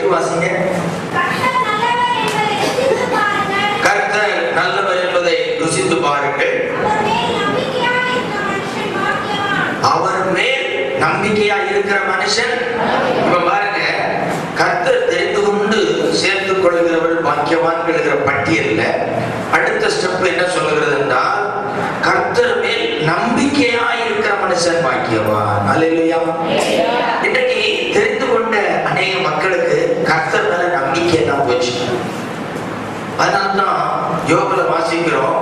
8 வாசிங்க. கர்த்தர் நல்லவர் என்பதை ருசித்து பாருங்கள். அவர் மேல் நம்பிக்கையா இருக்கிற மனுஷன். இப்ப பாருங்க, கர்த்தர் தெரிந்து கொண்டு சேர்த்துக் கொள்கிறவர்கள் பாக்கியவான்கள் பட்டியல்ல அடுத்த ஸ்டெப் என்ன சொல்லுகிறது என்றால், கர்த்தர் மேல் நம்பிக்கையா இருக்கிற மனுஷன் பாக்கியவான். அல்லேலூயா. இன்றைக்கு தெரிந்து கொண்ட அநேக மக்களுக்கு கர்த்தர் மேல நம்பிக்கை தான் போச்சு. அதனால்தான் யோபுல வாசிக்கிறோம்,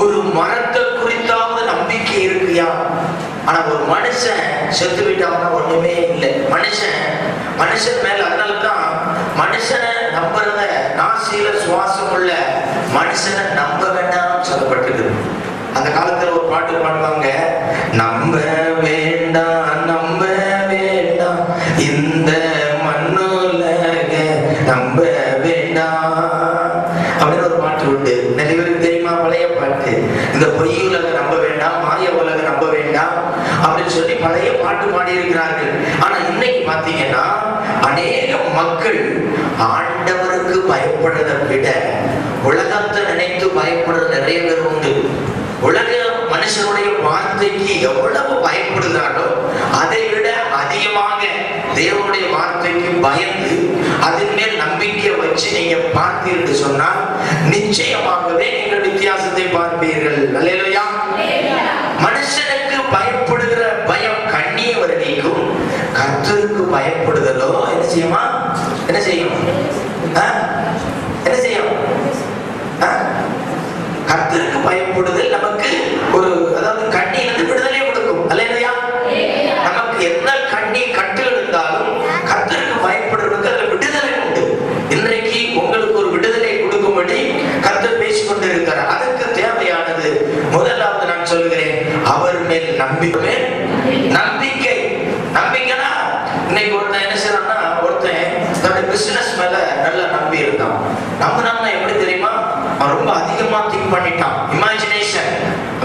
ஒரு மரத்தை குறித்தாவது நம்பிக்கை இருக்குயா, ஆனா ஒரு மனுஷன் செத்து விட்டாங்கன்னா ஒண்ணுமே இல்லை. மனுஷன் மேல. அதனாலதான் மனுஷனை நம்புறத, நாசியில சுவாசம் உள்ள மனுஷனை நம்ப வேண்டாம் சொல்லப்பட்டிருக்கு. அந்த காலத்துல ஒரு பாட்டு பாடுவாங்க, நம்ப வேண்டாம் நம்ப வேண்டாம் இந்த மண்ணுலக நம்ப வேண்டாம் அப்படின்னு ஒரு பாட்டு உண்டு. நிறைய பேருக்கு தெரியுமா? பழைய பாட்டு. இந்த பொய் உலக நம்ப வேண்டாம், மாய உலக நம்ப வேண்டாம் அப்படின்னு சொல்லி பழைய பாட்டு பாடி இருக்கிறார்கள். ஆனா இன்னைக்கு பாத்தீங்கன்னா அநேக மக்கள் ஆண்டவருக்கு பயப்படுறதை விட உலகத்தை நினைத்து பயப்படுறது நிறைய பேர் உண்டு. உலக மனுஷனுடைய வார்த்தைக்கு எவ்வளவு பயப்படுகிறாரோ அதை விட அதிகமாக தேவனுடைய வார்த்தைக்கு பயந்து அதன் மேல் நம்பிக்கை வச்சு நீங்க பார்த்தீர்கள் சொன்னால் நிச்சயமாகவே நீங்கள் வித்தியாசத்தை பார்ப்பீர்கள். அல்லேலூயா. மனுஷனுக்கு பயப்படுகிற பயம் கண்ணியை வருடிக்கும். கர்த்தருக்கு பயப்படுதலோ என்ன செய்யுமா? என்ன செய்யும்? என்ன செய்யும்? கர்த்தருக்கு பயப்படுதல் நமக்கு ஒரு, அதாவது கண்ணியிலிருந்து விடுதலை கொடுக்கும். அல்லேலூயா. நமக்கு எந்த கண்ணி கட்டு இருந்தாலும் கர்த்தருக்கு பயப்படுறதுக்கு அதுல விடுதலை உண்டு. இன்றைக்கு உங்களுக்கு ஒரு விடுதலை கொடுக்கும்படி கர்த்தர் பேசிக் கொண்டிருக்கிறார். அதுக்கு தேவையானது முதலாவது நான் சொல்லுகிறேன், அவர் மேல் நம்பிக்கை. நம்பிக்கைனா இன்னைக்கு ஒருத்தன் என்ன செய்யறான்னா, ஒருத்தன் தன்னுடைய பிசினஸ் மேல நல்லா நம்பி இருந்தான். நம்பினா எப்படி தெரியுமா? அவன் ரொம்ப அதிகமா திங்க் பண்ணிட்டான். இமேஜினேஷன்.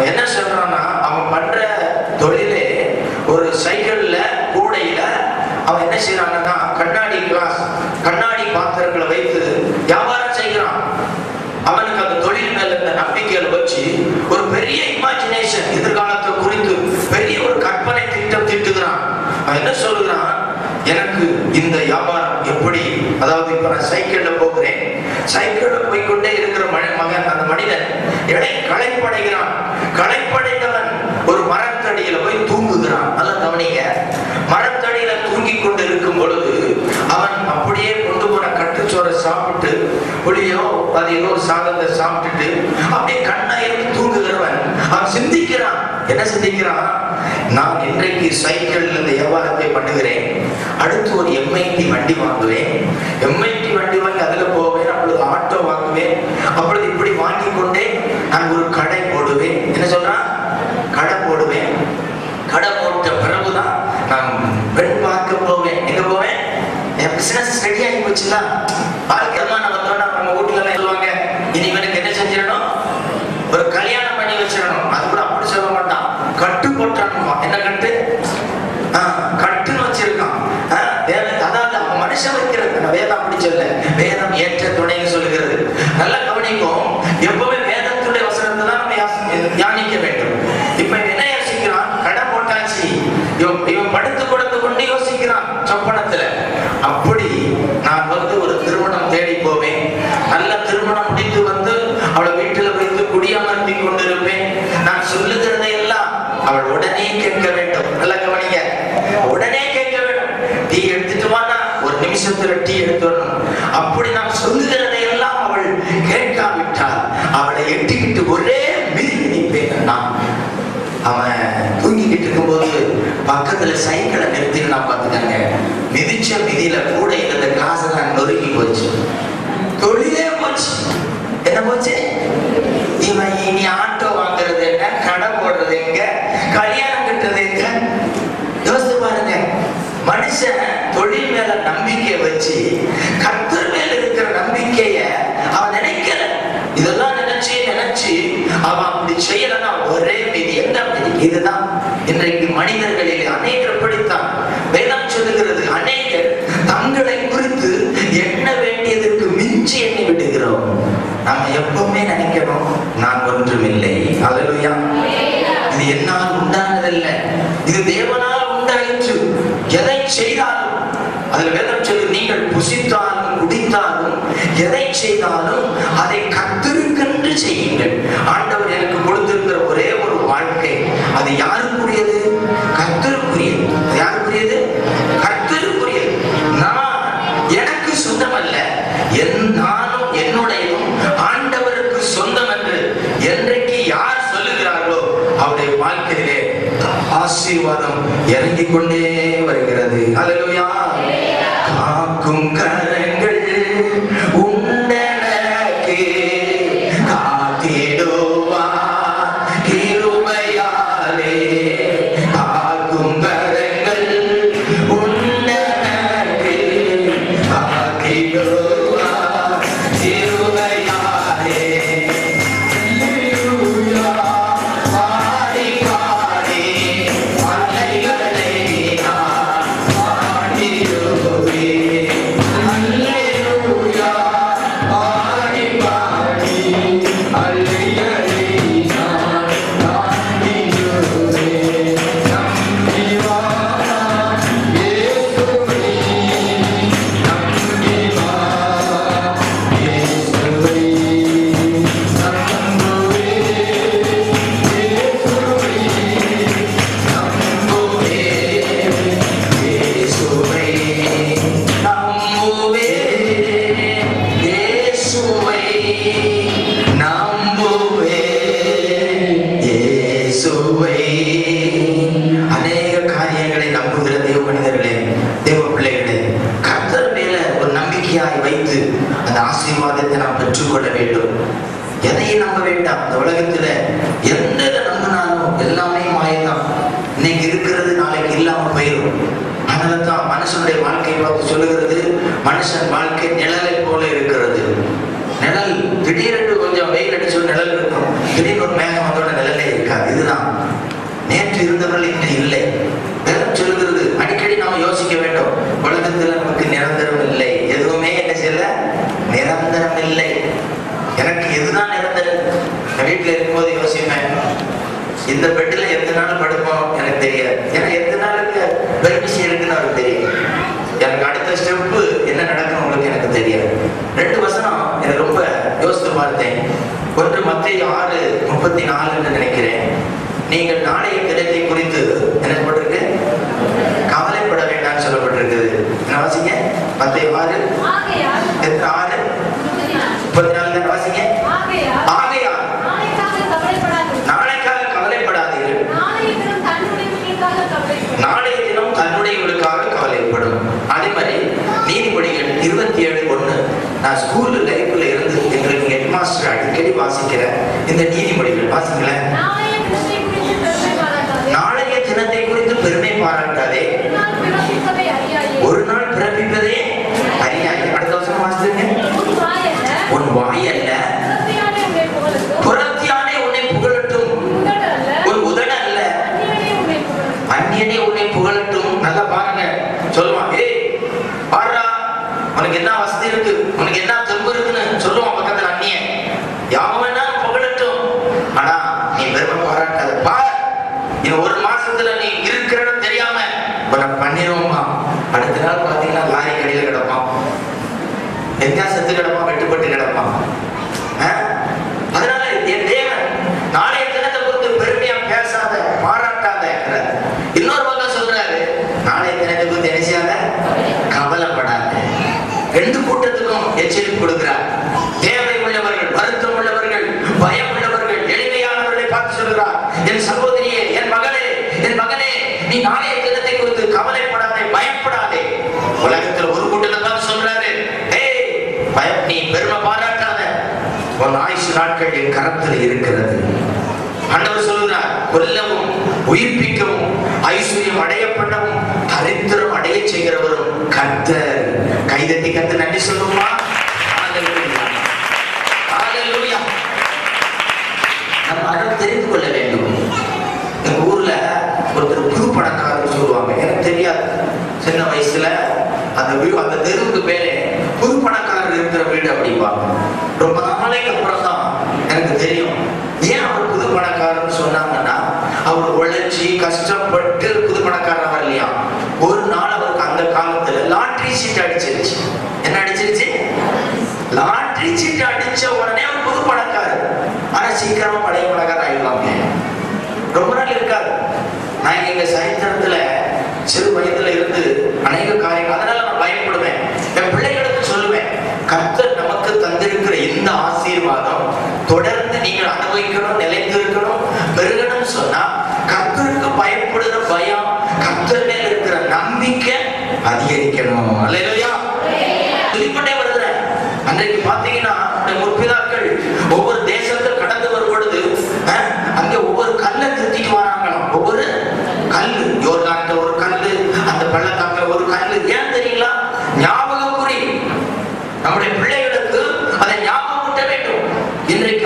என்ன சொல்றான்னா, அவன் பண்ற தொழிலே ஒரு சைக்கிள்ல கூடையில அவன் என்ன செய்யறான்னா, கண்ணாடி கிளாஸ், கண்ணாடி பாத்திரங்களை வைத்து வியாபாரம் செய்கிறான். அவனுக்கு அந்த தொழில் மேல இருந்த நம்பிக்கையில வச்சு ஒரு பெரிய இமேஜினேஷன், எதிர்காலத்தை குறித்து பெரிய ஒரு கற்பனை திட்டம் திட்டுகிறான். அவன் என்ன சொல்லுகிறான், எனக்கு இந்த வியாபாரம் எப்படி, அதாவது இப்ப நான் சைக்கிள்ல போகிறேன், சைக்கிள்ல போய்கொண்டே இருக்கிற மகன், அந்த மனிதன் களைப்படைகிறான். களைப்படைந்தவன் ஒரு மரத்தடியில போய் தூங்குகிறான். அதான் கவனிங்க, மரத்தடியில தூங்கி கொண்டு இருக்கும் பொழுது அவன் அப்படியே கொண்டு போன கட்டுச்சோரை சாப்பிட்டு, புளியோ அது ஏதோ சாதத்தை சாப்பிட்டுட்டு அப்படியே கண்ணாயிரம் தூங்குகிறவன் அவன் சிந்திக்கிறான். என்ன சிந்திக்கிறான்? நான் இன்றைக்கு சைக்கிள் இந்த வியாபாரத்தை பண்ணுகிறேன், அடுத்து ஒரு எம்ஐடி வண்டி வாங்குவேன், எம்ஐடி வண்டி வாங்கி அதுல போவேன், அப்பொழுது ஆட்டோ வாங்குவேன், அப்பொழுது இப்படி வாங்கி கொண்டே நான் ஒரு கடை போடுவேன். என்ன சொல்றான்? கடை போடுவேன். கடை போட்ட பிறகுதான் நான் பெண் பார்க்க போவேன். எங்க போவேன்? என் பிசினஸ் ரெடி ஆகி போச்சுலாம். வாழ்க்கைமா நம்ம வீட்டுல சொல்லுவாங்க, இனிமேலுக்கு என்ன செஞ்சிடணும்? ஒரு கல்யாணம் பண்ணி வச்சிடணும். அது கூட அப்படி சொல்ல மாட்டான், கட்டு போட்டானுமா. என்ன கட்டு? கட்டுன்னு வச்சிருக்கான். அதாவது அவன் மனுஷன் வைக்கிறது. வேதம் அப்படி சொல்ல, வேதம் ஏற்ற துணைன்னு சொல்லுகிறது. நல்லா கவனிக்கும். எப்பவுமே வேதத்துடைய வசனத்தை தான் நம்ம தியானிக்க வேண்டும். இப்ப என்ன யோசிக்கிறான்? கடை போட்டாச்சு, இவன் படுத்து கொடுத்து கொண்டு யோசிக்கிறான் சொப்பனத்துல. அப்படி நான் ஒரு திருமணம் தேடி போவேன், நல்ல திருமணம் முடித்து வந்து அவளை வீட்டுல வைத்து குடியமர்த்தி கொண்டிருப்பேன். நான் சொல்லுகிறதை எல்லாம் அவள் உடனே கேட்க வேண்டும். நல்ல கவனிங்க, உடனே கேட்க வேண்டும். டீ எடுத்துட்டு வானா ஒரு நிமிஷத்துல டீ எடுத்து வரணும். அப்படி நான் சொல்லுகிறதை எல்லாம் அவள் கேட்காவிட்டால் அவளை எட்டிக்கிட்டு ஒரே மிதி மிதிப்பேன். நான் அவன் தூங்கிக்கிட்டு இருக்கும்போது பக்கத்துல சைக்கிளை நிறுத்தினா பார்த்துட்டாங்க, மிதிச்ச மிதியில கூட இந்த கிளாஸ் எல்லாம் நொறுக்கி போச்சு, தொழிலே போச்சு. என்ன போச்சு? இவன் இனி ஆட்டோ வாங்குறது என்ன, கடை போடுறது எங்க, கல்யாணம் கட்டுறது எங்க? யோசித்து பாருங்க. மனுஷன் தொழில் மேல நம்பிக்கை வச்சு கர்த்தர் மேல இருக்கிற நம்பிக்கைய அவன் நினைக்கல. இதெல்லாம் நினைச்சு அவன் அப்படி செய்யலன்னா ஒரே மீதி. என்ன இதுதான் இன்றைக்கு மனிதர்களில் அநேகர் படித்தான். வேதம் சொல்லுகிறது, அநேகர் தங்களை குறித்து செய்தாலும் அதை கர்த்தருக்கென்று செய்யுங்கள். ஆண்டவர் எனக்கு கொடுத்திருக்கிற ஒரே ஒரு வாழ்க்கை, அது யாருக்குரியது? கர்த்தருக்குரியது. யாருக்குரியது? கர்த்தருக்குரியது. நான் எனக்கு சொந்தம் அல்ல, நானும் என்னுடையும் ஆண்டவருக்கு சொந்தம் என்று என்றைக்கு யார் சொல்லுகிறார்களோ அவருடைய வாழ்க்கையிலே ஆசீர்வாதம் இறங்கிக் கொண்டே வருகிறது. அல்லேலூயா. காக்கும் கரங்கள் உண்டனக்கு காத்திடுவா கிருபையாலே. காக்கும் கரங்கள் உண்டனக்கு காத்திடுவா கிருபையாலே. அநேக காரியங்களை நம்புகிற தேவ மனிதர்களே, தேவ பிள்ளைகளே, கர்த்தர் மேல ஒரு நம்பிக்கையாய் வைத்து அந்த ஆசீர்வாதத்தை நாம் பெற்றுக்கொள்ள வேண்டும். எதையும் நம்ப வேண்டாம். இந்த உலகத்துல எந்த நம்பினாலும் எல்லாமே மாயதான். இன்னைக்கு இருக்கிறது நாளைக்கு இல்லாம போயிடும். அதனாலதான் மனுஷனுடைய வாழ்க்கையை பார்த்து சொல்லுகிறது, மனுஷன் வாழ்க்கை நிழலை போல இருக்கிறது. நிழல் திடீரென்று கொஞ்சம் வெயில் அடிச்சு நிழல் இருக்கும், திடீர்னு ஒரு மேகம் அதோட நிழலே இருக்காது. இதுதான் நேற்று இருந்தவர்கள் இன்று இல்லை. வேதம் சொல்லுகிறது, அடிக்கடி நாம யோசிக்க வேண்டும். உலகத்துல நமக்கு நிரந்தரம் இல்லை, எதுவுமே என்ன செய்யல, நிரந்தரம் இல்லை. எனக்கு எதுதான் நிரந்தரம்? வீட்டுல இருக்கும்போது யோசிப்பேன், இந்த பெட்ல எத்தனை நாள் படுப்போம் எனக்கு தெரியாது. ஏன்னா எத்தனை நாளுக்கு பெர்மிஷன் இருக்குன்னு அவருக்கு தெரியும். எனக்கு அடுத்த ஸ்டெப்பு என்ன நடக்கும் உங்களுக்கு எனக்கு தெரியாது. 2 வசனம் எனக்கு ரொம்ப யோசித்து பார்த்தேன். ஒன்று மத்தேயு 6:34 நினைக்கிறேன். நீங்கள் நாளைய தினத்தை குறித்து என்ன சொல்லப்பட்டிருக்கு? கவலைப்பட வேண்டாம் சொல்லப்பட்டிருக்குது. என்ன வாசிங்க? மத்தேயு 6:34 வாசிங்க. ஆகையால் நாளைக்காக கவலைப்படாதீர்கள், நாளைய தினம் தன்னுடையவர்களுக்காக கவலைப்படும். அதே மாதிரி நீதிமொழிகள் 27:1 நான் ஸ்கூல் லைஃப்ல இருந்து எங்களுக்கு ஹெட் மாஸ்டர் அடிக்கடி வாசிக்கிற இந்த நீதிமொழிகள் வாசிக்கல. நாளைய தினத்தை குறித்து பெருமை பாராட்டாதே, ஒரு நாள் பிறப்பிப்பதே அறியாய். அடுத்த வருஷம் வாசிங்க. உன் வாய் அல்ல புறத்தியானே உன்னை புகழட்டும், உன் உதட அல்ல அந்நியனே உன்னை புகழட்டும். நல்லா பாருங்க, சொல்லுவான், ஏய் பாருடா உனக்கு என்ன வசதி இருக்கு, உனக்கு என்ன தெம்பு இருக்குன்னு சொல்லுவான் பக்கத்துல அந்நியன். யாவும் வேணா புகழட்டும், ஆனா நீ பெருமை பாராட்டாத. பார், இன்னும் 1 மாசத்துல நீ இருக்கிறன்னு தெரியாம உன்னை பண்ணிடுவோமா. அடுத்த நாள் பாத்தீங்கன்னா லாரி கடியில கிடப்பான், எங்கா செத்து கிடப்பான், வெட்டுப்பட்டு கிடப்பான். அதனால என் தேவன் நாளைய தினத்தை குறித்து பெருமையா பேசாத, பாராட்டாத. இன்னொரு பக்கம் சொல்றாரு, நாளைய தினத்தை குறித்து என்ன செய்யாத, கவலைப்படாத. 2 கூட்டத்துக்கும் எச்சரிக்கை கொடுக்கிறார். தேவை உள்ளவர்கள், வருத்தம் உள்ளவர்கள், பயம் உள்ளவர்கள், எளிமையானவர்களை பார்த்து சொல்கிறார், என் சகோதரியே, என் மகளே, என் மகனே, நீ நாளைய தினத்தை குறித்து கவலைப்படாதே, பயப்படாதே. உலகத்தில் ஒரு கூட்டத்தை தான் சொல்றாரு, நீ பெருமை பாராட்டாத, உன் ஆயுசு நாட்கள் என் கரத்தில் இருக்கிறது. ஆண்டவர் சொல்கிறார், கொல்லவும் உயிர்ப்பிக்கவும் ஐஸ்வர்யம் அடைய பண்ணவும் தரித்திரம் அடைய செய்கிறவரும் கர்த்தர். கைதட்டி கர்த்தர் நன்றி சொல்லுமா. நம்ம அதை தெரிந்து கொள்ள வேண்டும். எங்க ஊர்ல ஒருத்தர் புது பணக்காரர் சொல்லுவாங்க, எனக்கு தெரியாது. சின்ன வயசுல அந்த தெருவுக்கு பேரே புது பணக்காரர் இருக்கிற வீடு அப்படிப்பாங்க. ரொம்ப நாளைக்கு அப்புறம் தான் எனக்கு தெரியும் ஏன் அவர் புது பணக்காரன்னு சொன்னாங்கன்னா, அவர் உழைச்சி கஷ்டப்பட்டு புது பணக்காரன் வரலையா. ஒரு நாள் அவருக்கு அந்த காலத்துல லாட்டரி சீட் அடிச்சிருச்சு. என்ன அடிச்சிருச்சு? லாட்டரி கர்த்தர் நமக்கு தந்திருக்கிற இந்த ஆசீர்வாதம் தொடர்ந்து நீங்கள் அனுபவிக்கணும், நிலைத்திருக்கணும், பெருகணும் சொன்னா கர்த்தருக்கு பயப்படுற பயம், கர்த்தர் மேல் இருக்கிற நம்பிக்கை அதிகரிக்கணும். அல்லேலூயா. சொல்லிக்கொண்டே வருகிறேன். அன்றைக்கு பாத்தீங்கன்னா முற்பிதாக்கள் ஒவ்வொரு தேசத்தில் கடந்து வரும் பொழுது அங்க ஒவ்வொரு கல்லை நிறுத்திட்டு வராங்களாம். ஒவ்வொரு கல்லு, யோர்தான்ல ஒரு கல்லு, அந்த பள்ளத்தாக்குல ஒரு கல்லு. ஏன் தெரியுங்களா? ஞாபகம் குறி. நம்முடைய பிள்ளைகளுக்கு அதை ஞாபகப்படுத்த வேண்டும். இன்றைக்கு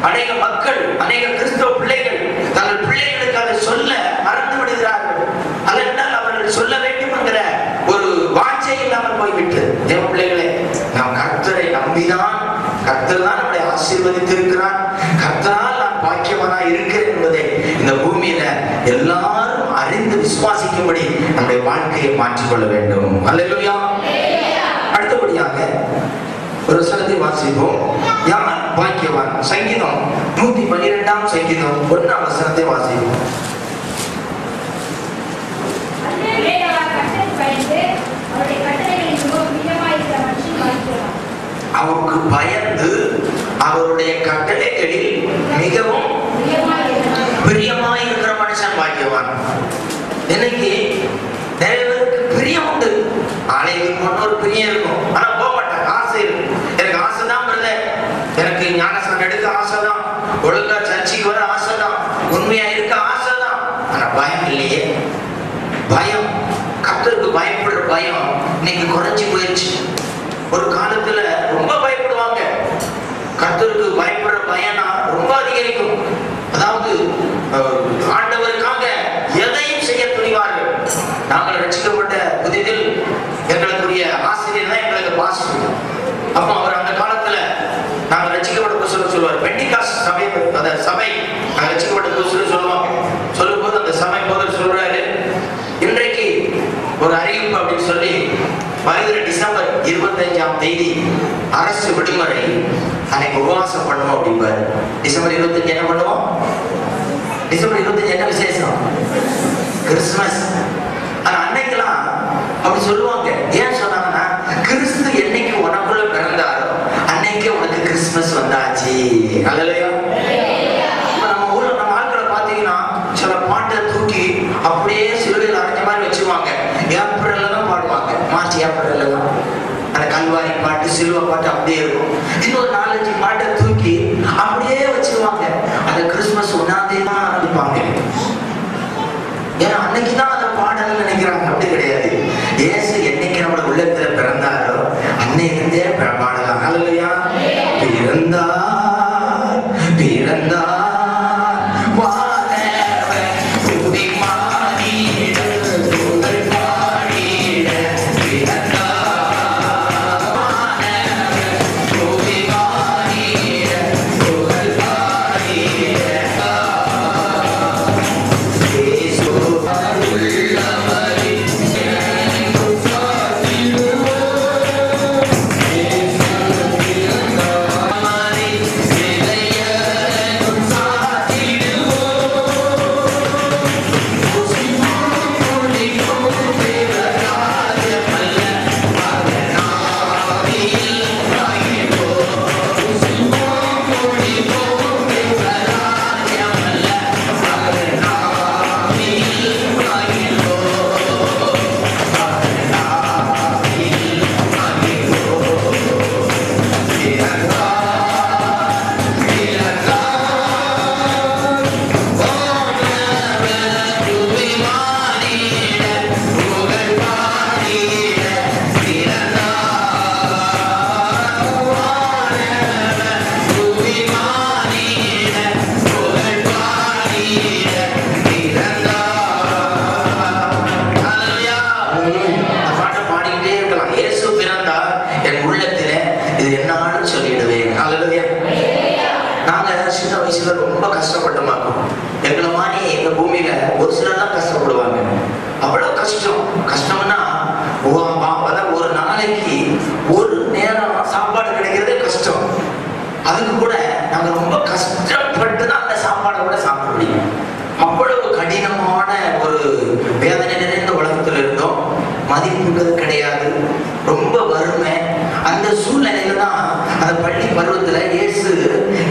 அநேக மக்கள், அநேக கிறிஸ்தவ பிள்ளைகள் தங்கள் பிள்ளைகளுக்கு அதை சொல்ல மறந்து விடுகிறார்கள். அதனால் அவர்கள் சொல்ல வேண்டும் என்கிற ஒரு வாஞ்சை இல்லாமல் போய்விட்டு, தேவ பிள்ளைகளே, நாம் கர்த்தரை நம்பிதான், கர்த்தர் தான் நம்மளை ஆசீர்வதித்திருக்கிறார், கர்த்தரால் நான் பாக்கியவனா இருக்கிறேன் என்பதை இந்த பூமியில எல்லாரும் அறிந்து விசுவாசிக்கும்படி நம்முடைய வாழ்க்கையை மாற்றிக்கொள்ள வேண்டும். அல்லேலூயா. அடுத்தபடியாக ஒரு வசனத்தை வாசிப்போம். யார் பாக்கியவான்? சங்கீதம் 112 சங்கீதம் 1 வசனத்தை வாசிப்போம். அவருக்கு பயந்து அவருடைய கட்டளைகளில் மிகவும் பிரியமாயிருக்கிற மனுஷன் பாக்கியவான். இன்னைக்கு நிறைய பேருக்கு பிரியம் உண்டு. ஆலயத்துக்கு போன ஒரு பிரியம் இருக்கும், ஆனா போக மாட்டாங்க. ஆசை இருக்கும். எனக்கு ஆசைதான் பிரதர், எனக்கு ஞானஸ்நானம் எடுக்க ஆசைதான், ஒழுங்கா சர்ச்சைக்கு வர ஆசைதான், உண்மையா இருக்க ஆசைதான், ஆனா பயம் இல்லையே. பயம், கர்த்தருக்கு பயப்படுற பயம் இன்னைக்கு குறைஞ்சி போயிடுச்சு. ஒரு காலத்துல ரொம்ப பயப்படுவாங்க. கர்த்தருக்கு பயப்படுற பயனா ரொம்ப அதிகரிக்கும். அதாவது ஆண்டவருக்காக எதையும் செய்ய துணிவார்கள். நாங்கள் ரட்சிக்கப்பட்ட புதிதில் எங்களுக்குரிய ஆசிரியர் தான் எங்களுக்கு பாஸ்டர். அப்போ அவர் அந்த காலத்துல நாங்கள் ரட்சிக்கப்பட்ட புதுசுல சொல்லுவார். பெண்டிகாஸ்ட் சபை, அந்த சபை நாங்கள் ரட்சிக்கப்பட்ட புதுசுல சொல்லுவாங்க. சொல்லும் போது அந்த சபை போதர் சொல்றாரு, இன்றைக்கு ஒரு அறிவிப்பு அப்படின்னு சொல்லி வருகிற டிசம்பர் 25ஆம் தேதி அரசு விடுமுறை, அன்னைக்கு உபவாசம் பண்ணுவோம் அப்படிம்பாரு. டிசம்பர் 25 என்ன பண்ணுவோம்? டிசம்பர் 25 என்ன விசேஷம்? கிறிஸ்துமஸ். ஆனா அன்னைக்கெல்லாம் அப்படி சொல்லுவாங்க. ஏன் சொன்னாங்கன்னா, கிறிஸ்து என்னைக்கு உனக்குள்ள பிறந்தாரோ அன்னைக்கு உனக்கு கிறிஸ்துமஸ் வந்தாச்சு. அல்லேலூயா. நம்ம ஊர்ல நம்ம ஆட்களை பாத்தீங்கன்னா சில பாட்டை தூக்கி அப்படியே சிலுவையில் அரைஞ்ச மாதிரி வச்சுருவாங்க. ஏப்ரல்ல தான் பாடுவாங்க, மார்ச் ஏப்ரல்ல தான். அந்த கல்வாரி பாட்டு, சிலுவை பாட்டு அப்படியே இருக்கும். இன்னொரு 4-5 பாட்டை தூக்கி அப்படியே வச்சிருவாங்க. அந்த கிறிஸ்துமஸ் ஒன்னாந்தே தான் ஆரம்பிப்பாங்க. ஏன்னா அன்னைக்குதான் அதை பாடல் நினைக்கிறாங்க. அப்படி கிடையாது. இயேசு என்னைக்கு நம்மளோட உள்ளத்துல பிறந்தாரோ அன்னையிருந்தே பாடலாம். அல்லேலூயா. பிறந்தார் பிறந்தார்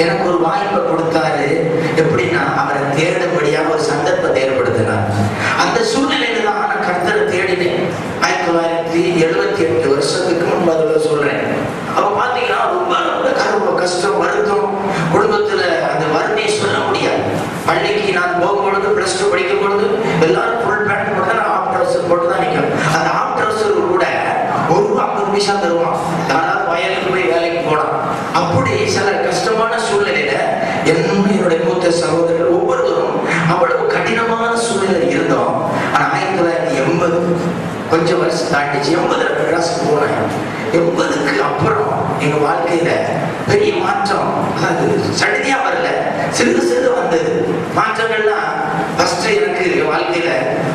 எனக்கு ஒரு வாய்ப்பை கொடுத்தாரு. எப்படின்னா அவரை தேடும்படியாக ஒரு சந்தர்ப்பத்தை ஏற்படுத்தினார். அந்த சூழ்நிலையில தான் நான் கர்த்தரை தேடினேன். 1978 வருஷத்துக்கு முன்பு அதில் சொல்றேன். அப்ப பாத்தீங்கன்னா ரொம்ப கஷ்டம், வருத்தம், குடும்பத்துல அந்த வறுமையை சொல்ல முடியாது. பள்ளிக்கு நான் போகும்பொழுது, பிளஸ் 2 படிக்கும் பொழுது எல்லாரும் ஃபுல் பேண்ட் போட்டு நான் ஆஃப் ட்ரவுசர் போட்டு தான் நிற்கணும். அந்த ஆஃப் ட்ரவுசர் கூட ஒரு 50 பைசா தருவான். யாராவது வயலுக்கு போய் வேலைக்கு போனான். அப்படி சில கஷ்டமான சூழ்நிலையில என்னுடைய மூத்த சகோதரர்கள் ஒவ்வொருவரும் அவ்வளவு கடினமான சூழ்நிலை இருந்தோம். ஆனா 1980 கொஞ்சம் வருஷம் தாண்டிச்சு. 80 மெட்ராஸுக்கு போனேன். 80க்கு அப்புறம் எங்க வாழ்க்கையில பெரிய மாற்றம். அது சடதியா வரல, சிறிது சிறிது வந்தது. மாற்றங்கள்லாம் ஃபர்ஸ்ட் எனக்கு வாழ்க்கையில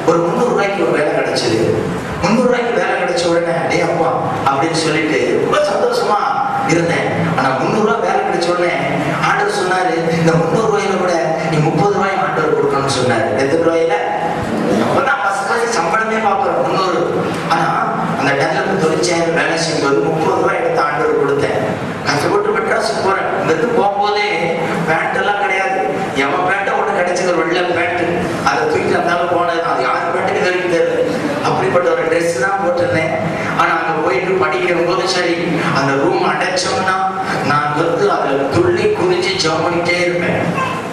ஒரு 300 ரூபாய்க்கு ஒரு வேலை கிடைச்சது. 300 ரூபாய்க்கு வேலை கிடைச்ச உடனே டே அப்பா அப்படின்னு சொல்லிட்டு ரொம்ப சந்தோஷமா இருந்தேன். ஆனா 300 ரூபாய் வேலை கிடைச்ச உடனே ஆண்டவர் சொன்னாரு, இந்த 300 ரூபாயில கூட நீ 30 ரூபாய் ஆண்டவர் கொடுக்கணும்னு சொன்னாரு. 2 ரூபாயில அப்பதான் ஃபர்ஸ்ட் சம்பளமே பார்க்கிறோம் 300. ஆனா அந்த டெவலப் தொழிற்சாலை வேலை செய்யும்போது 30 ரூபாய் எடுத்து ஆண்டவர் கொடுத்தேன். கஷ்டப்பட்டு மெட்ராஸுக்கு போறேன். இங்கிருந்து போகும்போதே பேண்ட் எல்லாம் கிடையாது. எவன் பேண்ட ஒண்ணு கிடைச்சது, ஒரு வெள்ளை பேண்ட். அதை தூக்கி இருந்தாலும் போனது. அது யார் பேண்ட்டுக்கு தெரியும் தெரியல. அப்படிப்பட்ட ஒரு ட்ரெஸ் தான் போட்டிருந்தேன். ஆனா அங்க போயிட்டு படிக்கும் போது சரி, அந்த ரூம் அடைச்சோம்னா நான் வந்து அதுல துள்ளி குதிச்சு ஜம்ப் பண்ணிட்டே இருப்பேன்.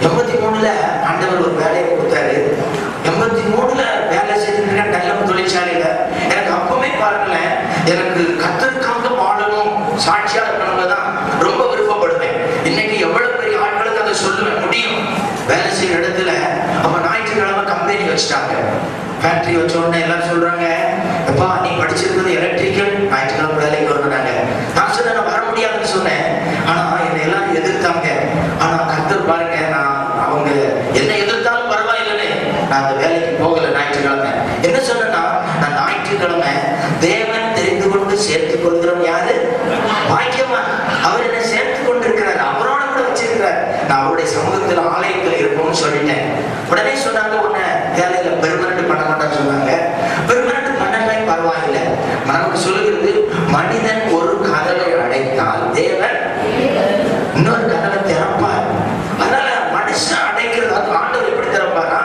83ல ஆண்டவர் ஒரு வேலையை கொடுத்தாரு. 83ல வேலை செஞ்சுருக்கேன் டெவலப் தொழிற்சாலையில. எனக்கு அப்பவுமே பாருங்கள, எனக்கு கர்த்தருக்காக வாழணும், சாட்சியா இருக்கணும் தான் ரொம்ப விருப்பப்படுவேன். இன்னைக்கு எவ்வளவு பெரிய ஆட்களுக்கு அதை சொல்லுவேன் முடியும். வேலை செய்யற இடத்துல அப்ப ஞாயிற்றுக்கிழமை கம்பெனி வச்சுட்டாங்க. ஃபேக்டரி வச்ச உடனே எல்லாம் சொல்றாங்க, எப்பா நீ படிச்சிருக்கிறது எலக்ட்ரிக்கல், ஞாயிற்றுக்கிழமை வேலைக்கு வருவாங்க. நான் சொன்னேன் நான் வர முடியாதுன்னு சொன்னேன். ஆனா என்னை எல்லாம் எதிர்த்தாங்க. ஆனா கர்த்தர் பாருங்க, நான் அவங்க என்ன எதிர்த்தாலும் பரவாயில்லைன்னு நான் அந்த வேலைக்கு போகல. ஞாயிற்றுக்கிழமை என்ன சொன்னா, நான் ஞாயிற்றுக்கிழமை தேவன் தெரிந்து கொண்டு சேர்த்துக் கொள்கிறோம் யாரு? பாக்கியவான். அவர் என்ன சேர்த்து கொண்டிருக்கிறார், அவரோட கூட வச்சிருக்கிறார். நான் அவருடைய சமூகத்தில் ஆலயத்தில் இருப்போம்னு சொல்லிட்டேன். உடனே சொன்னாங்க, உன்னை வேலையில பெர்மனன்ட் பண்ண மாட்டான்னு சொன்னாங்க. பெர்மனன்ட் பண்ணலை பரவாயில்லை. நமக்கு சொல்லுகிறது, மனிதன் ஒரு கதவை அடைத்தால் தேவன் இன்னொரு கதவை திறப்பார். அதனால மனுஷன் அடைக்கிறது ஆண்டவர் எப்படி திறப்பாரா?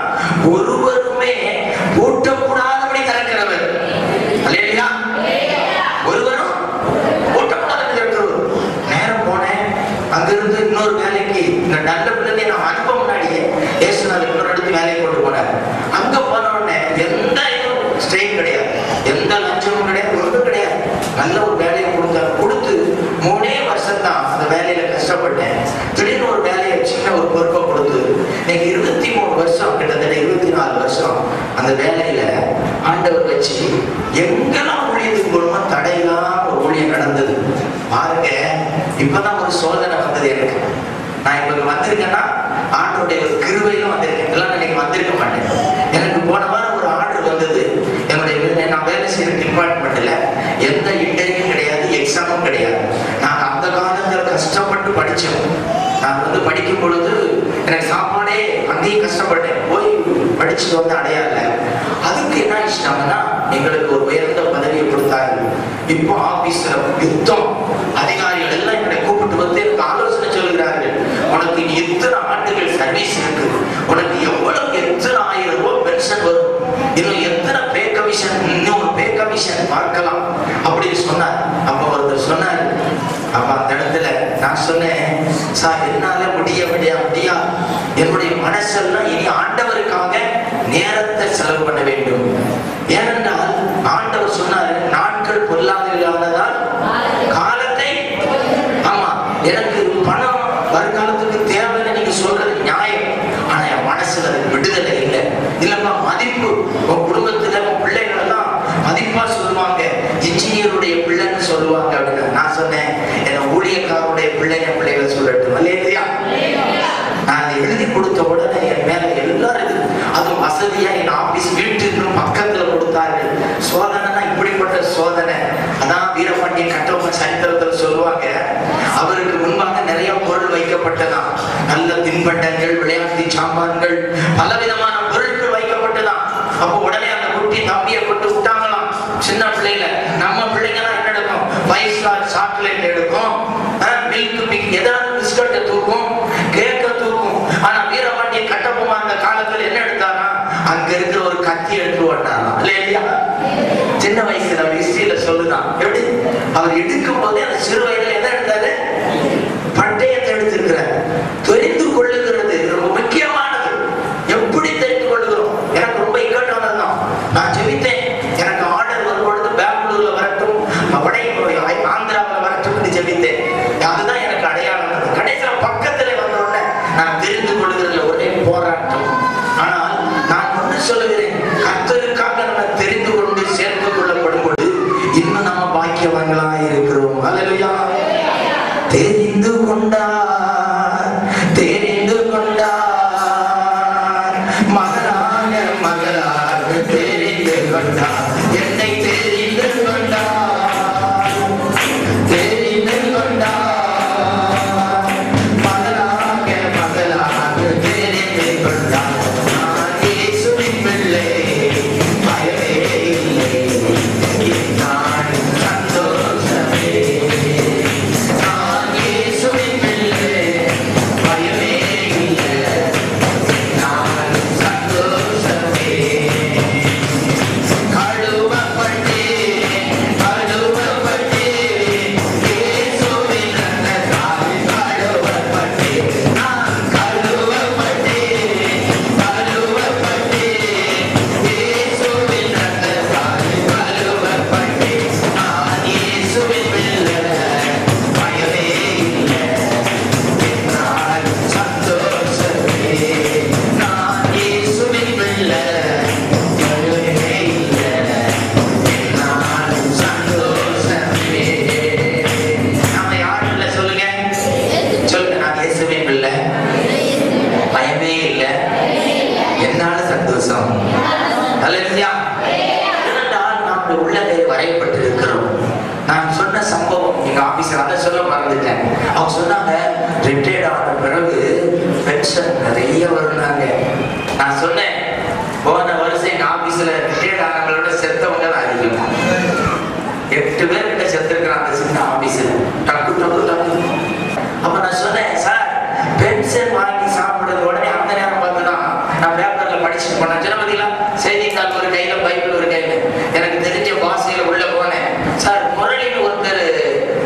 ஒருவருமே பூட்டக்கூடாதபடி திறக்கிறவர். அல்லேலூயா. ஒருவரும் பூட்டக்கூடாதபடி திறக்கிறவர். நேரம் போனேன். அங்கிருந்து இன்னொரு வேலைக்கு இந்த நல்ல பிள்ளைங்க நான் அனுப்ப முன்னாடியே ஏசுநாள் இன்னொரு இடத்துக்கு வேலைக்கு கொண்டு போனார். அங்க போன உடனே எந்த ஸ்ட்ரெயின் கிடையாது, எந்த லட்சமும் கிடையாது, ஒன்றும் கிடையாது. நல்ல ஒரு வேலையை கொடுத்து 3 வருஷம் தான் அந்த வேலையில கஷ்டப்பட்டேன். திடீர்னு ஒரு வேலையை சின்ன ஒரு பொறுப்பை கொடுத்து இன்னைக்கு 23 வருஷம், கிட்டத்தட்ட 24 வருஷம் அந்த வேலையில ஆண்டவர் வச்சு எங்கெல்லாம் ஊழியத்துக்கு மூலமா தடையெல்லாம் ஒரு ஊழியம் நடந்தது. பாருங்க, இப்பதான் ஒரு சோதனை வந்தது எனக்கு. நான் இப்ப வந்திருக்கேன்னா ஆண்டோடைய ஒரு கிருபையிலும் வந்திருக்கேன். எல்லாம் இன்னைக்கு வந்திருக்க மாட்டேன். எனக்கு போன வாரம் ஒரு ஆர்டர் வந்தது. என்னுடைய நான் வேலை செய்யற டிபார்ட்மெண்ட்ல எந்த இன்டர்வியூ கிடையாது, எக்ஸாமும் கிடையாது. நான் அந்த காலத்துல கஷ்டப்பட்டு படிச்சோம். நான் வந்து படிக்கும் பொழுது எனக்கு சாப்பாடே அங்கேயும் கஷ்டப்பட்டேன். போய் படிச்சுட்டு வந்து அடையாள. அதுக்கு என்ன ஆயிடுச்சுட்டாங்கன்னா, எங்களுக்கு ஒரு உயர்ந்த பதவியை கொடுத்தாரு. இப்போ ஆபீஸ்ல யுத்தம். அதிகாரிகள் எல்லாம் என்னை கூப்பிட்டு வந்து எனக்கு ஆலோசனை சொல்கிறார்கள். உனக்கு இனி எத்தனை ஆண்டுகள் சர்வீஸ் இருக்கு, உனக்கு எவ்வளவு எத்தனை 1000 ரூபாய் பென்ஷன் வரும், இன்னும் எத்தனை பே கமிஷன், இன்னும் பே கமிஷன் பார்க்கலாம் அப்படின்னு சொன்னார். அப்ப ஒருத்தர் சொன்னார். அப்ப அந்த இடத்துல நான் சொன்னேன், சார் என்னால முடியா என்னுடைய மனசெல்லாம் இனி ஆண்டவருக்காக நேரத்தை செலவு பண்ண வேண்டும். ஏனென்றால் ஆண்டவர் சொன்னார், நாட்கள் பொல்லாததால் காலத்தை. ஆமா, எனக்கு பணம் வருங்காலத்துக்கு தேவைன்னு நீங்க சொல்றது நியாயம். ஆனா என் மனசுல அதுக்கு விடுதலை இல்லை. இல்லப்பா மதிப்பு, உன் குடும்பத்துல உன் பிள்ளைகள் எல்லாம் மதிப்பா சொல்லுவாங்க, இன்ஜினியருடைய பிள்ளைன்னு சொல்லுவாங்க அப்படின்னு. நான் சொன்னேன், என்ன ஊழியக்காரருடைய பிள்ளைகள் சொல்லட்டும். இல்லையா? நான் அதை எழுதி கொடுத்த உடனே என் மேல எல்லாரும், அதுவும் வசதியா என் ஆபீஸ் வீட்டுக்கு பக்கத்துல கொடுத்தார்கள். சோதனைனா இப்படிப்பட்ட சோதனை. அதான் வீரபாண்டிய கட்டபொம்மன் சரித்திரத்துல சொல்லுவாங்க, அவருக்கு முன்பாக நிறைய பொருள் வைக்கப்பட்டதான். நல்ல தின்பண்டங்கள், விளையாட்டு சாமான்கள், பலவிதமான பொருட்கள் வைக்கப்பட்டதான். அப்போ உடனே அந்த குட்டி தம்பியை கொண்டு விட்டாங்களாம். சின்ன பிள்ளைங்க, நம்ம பிள்ளைங்கலாம் என்ன எடுக்கும்? 5 ஸ்டார் சாக்லேட் எடுக்கும், மில்க் பிக் ஏதாவது பிஸ்கட்டை தூக்கும். அவர் எடுக்கும் போதே அந்த சிறு வயதில் என்ன எடுத்தாரு? பட்டயத்தை எடுத்திருக்கிறார். தெரிந்து கொள்ளுகிறது ரொம்ப முக்கியமானது. எப்படி தெரிந்து கொள்ளுகிறோம்? எனக்கு ரொம்ப இக்கட்டானது தான். நான் ஜெபித்தேன், எனக்கு ஆர்டர் வரும்பொழுது பெங்களூர்ல வரட்டும், ஆந்திராவில் வரட்டும் என்று ஜெபித்தேன். அதுதான் எனக்கு அடையாளம். கடைசியில பக்கத்துல வந்தோடனே நான் தெரிந்து கொள்ளுகிறதுல ஒரே போராட்டம். ஆனால் நான் ஒன்று சொல்லுகிறேன், கர்த்தருக்காக நம்ம தெரிந்து கொண்டு சேர்த்து கொள்ளப்படும் பொழுது இன்னும் நம்ம பாக்கியவான்களா இருக்கிறோம். அல்லேலூயா. தெரிந்து கொண்டார், தெரிந்து கொண்டார், மகனாக மகளாக தெரிந்து கொண்டார், என்னை தெரிந்து கொண்டார், தெரிந்து கொண்டார், மகனாக மகளாக தெரிந்து கொண்டார். நான் இயேசுவின் பிள்ளை, பயமே இல்லை, நான் சந்தோஷமே. நான் இயேசுவின் பிள்ளை, பயமே இல்லை, நான் சந்தோஷமே. கழுவப்பட்டேன், கழுவப்பட்டேன், இயேசுவின் ரத்தத்தால் கழுவப்பட்டேன். நான் கழுவப்பட்டேன், கழுவப்பட்டேன், இயேசுவின் ரத்தத்தால் கழுவப்பட்டேன். நான் இயேசுவின் பிள்ளை, பயமே இல்லை, நான் சந்தோஷமே. நான் இயேசுவின் பிள்ளை, பயமே இல்லை, நான் சந்தோஷமே. நாம யாரும் இல்லை சொல்லுங்க, சொல்லுங்க. நான் இயேசுவின் பிள்ளை, பயமே இல்லை, என்னால சந்தோஷம். அல்லேலூயா. இரண்டால் நாம் உள்ளே வரையப்பட்டிருக்கிறோம். நான் சொன்ன சம்பவம் எங்க ஆபீஸ்ல, அதை சொல்ல மறந்துட்டேன். அவங்க சொன்னாங்க, ரிட்டையர்ட் ஆன பிறகு பென்ஷன் நிறைய வரும்னாங்க. நான் சொன்னேன், போன வருஷம் எங்க ஆபீஸ்ல ரிட்டையர்ட் ஆனவங்களோட செத்தவங்க தான் அதிகம். 8 பேர் கிட்ட செத்துருக்கிறான் அந்த சின்ன ஆபீஸ்ல. டக்கு டக்கு டக்கு. அப்ப நான் சொன்னேன், சார் பென்ஷன் வாங்கி சாப்பிடுறது உடனே அந்த நேரம் பார்த்துதான் நான் பேப்பர்ல படிச்சுட்டு போனேன். ஜனபதியில செய்தித்தாள் ஒரு கையில, பைபிள் ஒரு கையில, எனக்கு தெரிஞ்ச பாஷையில உள்ள போனேன். சார் முரளின்னு ஒருத்தர்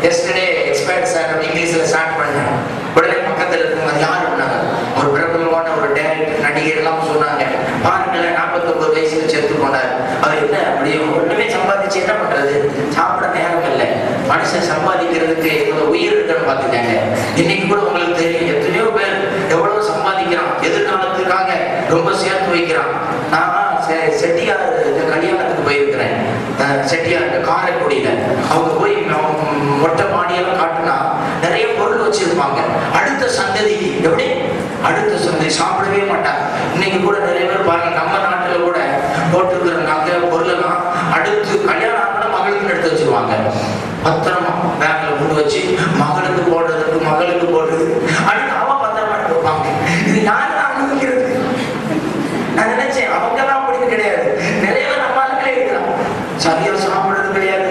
எஸ்டர்டே எக்ஸ்பர்ட் சார் இங்கிலீஷ்ல ஸ்டார்ட் பண்ணேன். உடனே பக்கத்தில் இருக்கவங்க யார் பண்ணாங்க, ஒரு பிரபலமான ஒரு டைரக்டர், நடிகர் எல்லாம் சொன்னாங்க, பாருங்களேன் 49 வயசுல செத்து போனார். அவர் என்ன அப்படியும் ஒண்ணுமே சம்பாதிச்சு என்ன பண்றது? சாப்பிட நேரம் இல்லை. மனுஷன் சம்பாதிக்கிறதுக்கு உயிர் இருக்குன்னு பாத்துக்காங்க. இன்னைக்கு கூட உங்களுக்கு தெரியும், எத்தனையோ பேர் எவ்வளவு சம்பாதிக்கிறான், எதிர்காலத்துக்காக ரொம்ப சேர்த்து வைக்கிறான். நான் செட்டியார் கல்யாணத்துக்கு போயிருக்கிறேன். செட்டியார் காரைக்குடியில அவங்க போய் மொட்டை மாடியெல்லாம் காட்டுனா நிறைய பொருள் வச்சிருப்பாங்க. அடுத்த சந்ததி எப்படி? அடுத்த சந்ததி சாப்பிடவே மாட்டாங்க. இன்னைக்கு கூட நிறைய பேர் பாருங்க, நம்ம நாட்டுல கூட போட்டுருக்கிற நகை பொருளெல்லாம் அடுத்து கல்யாணம் ஆனா மகளுக்கு எடுத்து வச்சிருவாங்க. பத்திரமா பேங்க்ல கொண்டு வச்சு மகளுக்கு போடுறதுக்கு, மகளுக்கு போடுறது, அடுத்து அவன் பத்திரமா எடுத்து வைப்பாங்க. இது யாரும் அனுபவிக்கிறது? நான் நினைச்சேன் அவங்க எல்லாம் அப்படி கிடையாது. நிறைய பேர் நம்ம ஆளுங்களே இருக்கிறான், சரியா சாப்பிடுறது கிடையாது.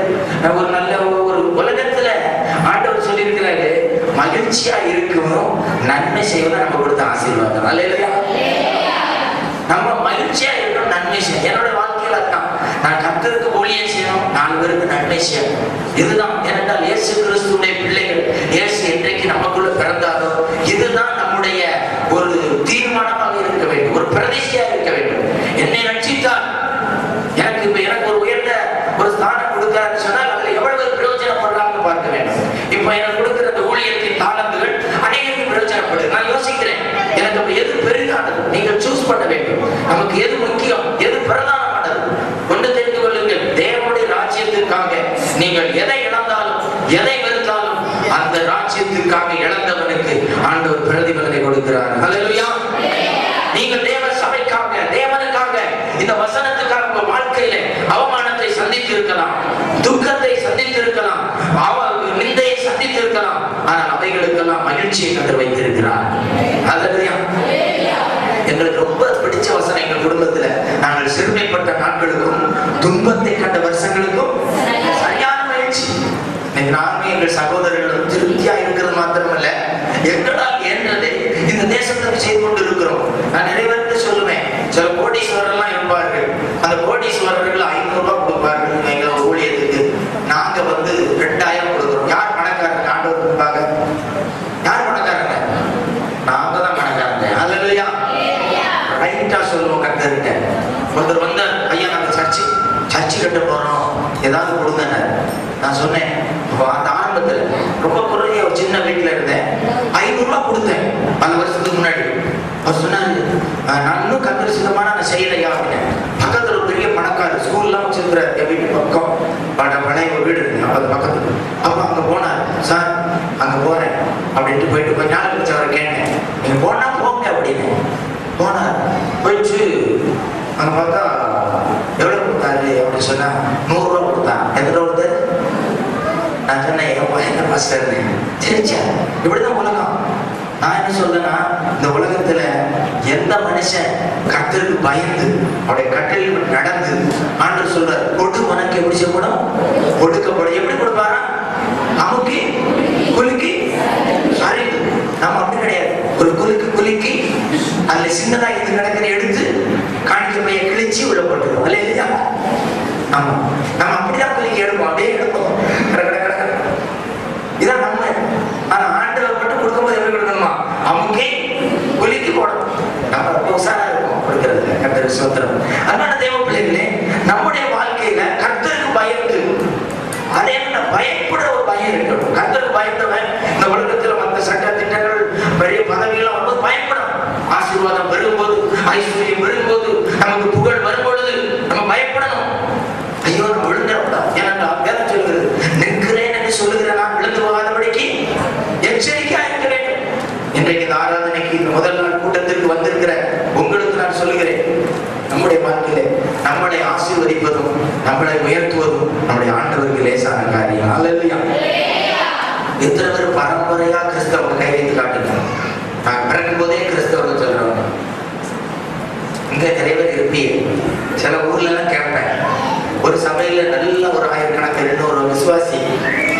ஒரு நல்ல ஒரு உலகத்துல ஆண்டவர் சொல்லி இருக்கிறாரு, மகிழ்ச்சியா இருக்கணும், நன்மை செய்வதை நம்ம கொடுத்த ஆசீர்வாதம். அல்லேலூயா. நம்ம மகிழ்ச்சியா இருக்கணும், நன்மை செய்யணும். என்னோட வாழ்க்கையில தான் நான் கர்த்தருக்கு ஊழியம் செய்யணும், 4 பேருக்கு நன்மை செய்யணும். இதுதான். ஏனென்றால் இயேசு கிறிஸ்துவின் பிள்ளைகள், இயேசு என்றைக்கு நமக்குள்ள பிறந்தாரோ இதுதான் நம்முடைய ஒரு தீர்மானமாக இருக்க வேண்டும், ஒரு பிரதிஷ்டையாக இருக்க வேண்டும். என்னை ரட்சித்தார், எனக்கு இப்ப எனக்கு ஒரு உயர்ந்த ஒரு ஸ்தானம் கொடுக்கிறான்னு சொன்னால் அதுல எவ்வளவு பிரயோஜனப்படலாம்னு பார்க்க வேண்டும். இப்ப எனக்கு கொடுக்கிற அந்த ஊழியத்தின் தாளந்துகள் அநேகருக்கு பிரயோஜனப்படுது. நான் யோசிக்கிறேன், எனக்கு அப்ப எது பெரிதானது? நீங்கள் சூஸ் பண்ண வேண்டும். நமக்கு எது முக்கியம், எது பிரதானமானது? ஒன்று தெரிந்து கொள்ளுங்கள், தேவனுடைய ராஜ்யத்திற்காக நீங்கள் எதை இழந்தாலும், எதை வெறுத்தாலும், அந்த ராஜ்யத்திற்காக இழந்தவனுக்கு ஆண்டவர் பிரதிபலனை கொடுக்கிறார். அல்லேலூயா. நீங்கள் தேவ சபைக்காக, தேவனுக்காக, இந்த வசனத்துக்காக உங்கள் வாழ்க்கையில அவமானத்தை சந்தித்திருக்கலாம், துக்கத்தை சந்தித்திருக்கலாம், நிந்தையை சந்தித்திருக்கலாம். ஆனால் அவைகளுக்கெல்லாம் மகிழ்ச்சியை கண்டு வைத்திருக்கிறார். அல்லேலூயா. எங்களுக்கு ரொம்ப பிடிச்ச வசனம், எங்கள் குடும்பத்துல நாங்கள் சிறுமைப்பட்ட நாட்களுக்கும் துன்பத்தை கண்ட வருஷங்களுக்கும் சரியான மகிழ்ச்சி. நானும் எங்கள் சகோதரர்களும் திருப்தியா இருக்கிறது மாத்திரமல்ல, எங்களால் என்றதை இந்த தேசத்துக்கு செய்து கொண்டு இருக்கிறோம். நான் நிறைய பேருக்கு சொல்லுவேன், சில கோடீஸ்வரர்லாம் இருப்பார்கள். அந்த கோடீஸ்வரர்கள் 500 ரூபாய் கொடுப்பார்கள் எங்க ஊழியத்துக்கு. நாங்க 2000 ஆரம்பத்துல ரொம்ப குறைய ஒரு சின்ன வீட்டுல இருந்தேன். 500 ரூபாய் கொடுத்தேன் பல வருஷத்துக்கு முன்னாடி. அவர் சொன்னாரு, நான் இன்னும் கத்தர் சித்தமான நான் செய்யலையா அப்படின்னு. பக்கத்துல ஒரு பெரிய பணக்காரர் ஸ்கூல்லாம் வச்சிருக்கிற என் வீட்டு பக்கம் பழைய ஒரு வீடு இருக்கு அது பக்கத்துல. அப்ப அங்க போனார். சார் அங்க போறேன் அப்படின்ட்டு போயிட்டு கொஞ்ச நாள் கழிச்சு அவரை கேட்டேன், நீங்க போனா போங்க அப்படின்னு. போனார். போயிட்டு அங்க பார்த்தா எவ்வளவு கொடுத்தாரு அப்படின்னு சொன்னா 100 ரூபா கொடுத்தான். எத்தனை கொடுத்தாரு? நான் சொன்னேன், என் பையன் மாஸ்டர். சரிச்சா, இப்படிதான் உலகம். நான் என்ன சொல்றேன்னா, இந்த உலகத்துல எந்த மனுஷன் கர்த்தருக்கு பயந்து அவருடைய கட்டளையில் நடந்து ஆண்டவர் சொல்றார், கொடு உனக்கு எப்படி செய்யப்படும், கொடுக்கப்படும். எப்படி கொடுப்பாரா? அமுக்கி குலுக்கி அறிவு. நம்ம அப்படி கிடையாது. ஒரு குலுக்கி அதுல சின்னதா இது கிடக்கிற எடுத்து காணிக்க பைய கிழிச்சு உள்ள போட்டுருவோம் இல்லையா? ஆமா, நம்ம அப்படிதான் குலுக்கி எடுப்போம். அப்படியே எடுப்போம். இதான் நம்ம. ஆனா ஆண்டவர் மட்டும் கொடுக்கும்போது எப்படி கொடுக்கணுமா? அமுக்கி குலுக்கி போடணும். நம்ம ரொம்ப உசாரா இருக்கும் கொடுக்கறதுல. கர்த்தருக்கு ஸ்தோத்திரம். அதனால தேவ பிள்ளைகளே, நம்முடைய வாழ்க்கையில கர்த்தருக்கு பயந்து, அதே பயப்படுற ஒரு பயம் இருக்கணும். கர்த்தருக்கு பயந்தவன் இந்த உலகத்துல மற்ற சட்ட திட்டங்கள் பெரிய பதவிகள் வரும்போது பயப்படும். ஆசீர்வாதம் வரும்போது, ஐஸ்வர்யம் வரும்போது, நமக்கு புகழ் வரும்பொழுது நம்ம பயப்படணும். ஐயோ நம்ம விழுந்துடக்கூடாது. ஏன்னா வேதம் சொல்கிறது, நிற்கிறேன் என்று சொல்லுகிற நான் விழுந்து போகாதபடிக்கு எச்சரிக்கையா இருக்க வேண்டும். இன்றைக்கு இந்த ஆராதனைக்கு இந்த முதல் நாள் கூட்டத்திற்கு வந்திருக்கிற உங்களுக்கு நான் சொல்லுகிறேன், நம்முடைய வாழ்க்கையில நம்மளை ஆசீர்வதிப்பதும் நம்மளை உயர்த்துவதும் நம்முடைய ஆண்டவருக்கு லேசான காரியம். அல்லேலூயா. எத்தனை பேர் பரம்பரையா கிறிஸ்தவ கை வைத்து காட்டுங்க. நான் பிறக்கும் போதே கிறிஸ்தவர்கள் சொல்றவங்க இங்க நிறைய பேர் இருப்பீங்க. சில ஊர்ல எல்லாம் கேட்பேன், ஒரு சபையில நல்ல ஒரு ஆயிரக்கணக்கில் இருந்த ஒரு விசுவாசி,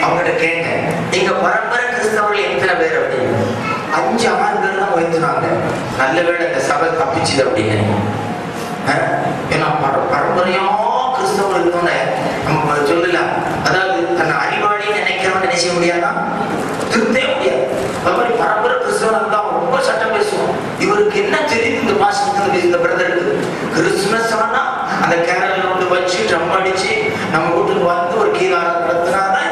அவங்ககிட்ட கேட்டேன், நீங்க பரம்பரை கிறிஸ்தவர்கள் எத்தனை பேர் அப்படின்னு. 5-6 பேர் தான் உயர்த்தினாங்க. நல்ல வேளை இந்த சபை தப்பிச்சுது அப்படின்னு. ஏன்னா பரம்பரையா கிறிஸ்தவர்கள் இருந்தோன்னு நம்ம சொல்லலாம். அதாவது தன்னை அறிவாளின்னு நினைக்கிறவன் நினைச்ச முடியாதா? திருத்தே முடியாது. அது மாதிரி பரம்பரை கிறிஸ்தவன் தான் ரொம்ப சட்டம் பேசுவோம். இவருக்கு என்ன தெரியுது இந்த மாசத்துக்கு இந்த பிரதருக்கு? கிறிஸ்துமஸ் ஆனா அந்த கேரள கொண்டு வச்சு ட்ரம் அடிச்சு நம்ம வீட்டுக்கு வந்து ஒரு கீழாரம் நடத்தினாதான்.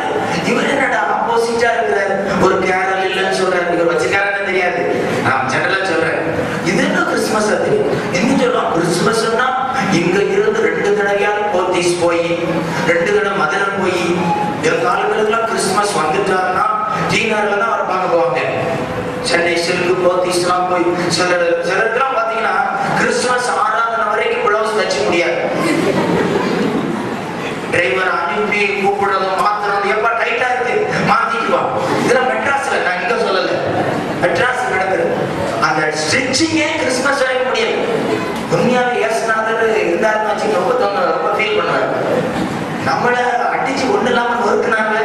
இவர் என்னடா ஆப்போசிட்டா இருக்கிற ஒரு கேரள் இல்லைன்னு சொல்றாரு. இவர் வச்சு கேரளம் தெரியாது, நான் ஜெனரலா சொல்றேன். இது என்ன கிறிஸ்துமஸ்? அது என்ன சொல்லலாம்? கிறிஸ்துமஸ்னா இங்க இருந்து 2 தடவையாவது போத்தீஸ் போய் 2 தடவை மதுரை போய் என் காலங்களுக்குலாம் கிறிஸ்துமஸ் வந்துட்டாருன்னா டீனர்ல தான் அவர் பார்க்க போவாங்க. சென்னை சில்கு போத்தீஸ்லாம் போய் சிலருக்குலாம் பாத்தீங்கன்னா கிறிஸ்துமஸ் ஆராதனை வரைக்கும் பிளவுஸ் தச்சு முடியாது. டிரைவர் அனுப்பி கூப்பிடுறதும் மாத்திரம் எப்ப டைட்டா இருக்கு மாத்திக்குவான். இதெல்லாம் மெட்ராஸ்ல, நான் இங்க சொல்லல, மெட்ராஸ் நடக்குது. அந்த ஸ்டிச்சிங்கே கிறிஸ்துமஸ் வரைக்கும் முடியாது. உண்மையாவே ஏசுநாதர் இருந்தாருன்னு வச்சு ரொம்ப ஃபீல் பண்ணுவாரு. நம்மள அடிச்சு ஒண்ணு இல்லாம நொறுக்குனாங்க.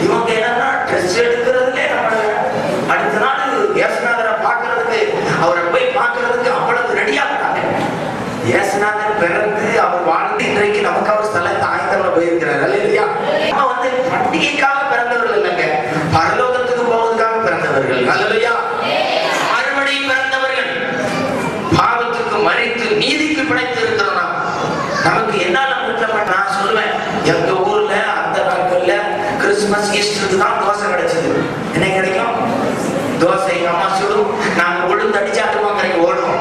இவங்க என்னன்னா ட்ரெஸ் எடுக்கிறதுலே நம்மள அடுத்த நாள் ஏசுநாதரை பார்க்கறதுக்கு, அவரை போய் பார்க்கறதுக்கு அவ்வளவு ரெடியா பண்ணாங்க. ஏசுநாதர் பிறந்து அவர் வாழ்ந்து இன்றைக்கு நமக்கு அவர் ஸ்தலத்தை ஆயத்தம் போயிருக்கிறார். இல்லையா? நம்ம வந்து பண்டிகைக்காக பிறந்தவர்கள் இல்லைங்க, பரலோகத்துக்கு போவதற்காக பிறந்தவர்கள். அல்லையா? மறுபடியும் பிறந்தவர்கள், பாவத்துக்கு மறித்து நீதிக்கு பிழைத்து இருக்கிறோம். நமக்கு என்னால நான் சொல்லுவேன், எங்க ஊர்ல அந்த நாட்கள்ல கிறிஸ்துமஸ் ஈஸ்டருக்கு தான் தோசை கிடைச்சது. என்ன கிடைக்கும்? தோசை எங்க அம்மா சுடும், நாங்க உளுந்து அடிச்சாட்டுவோம், கிடைக்கும் ஓடுவோம்.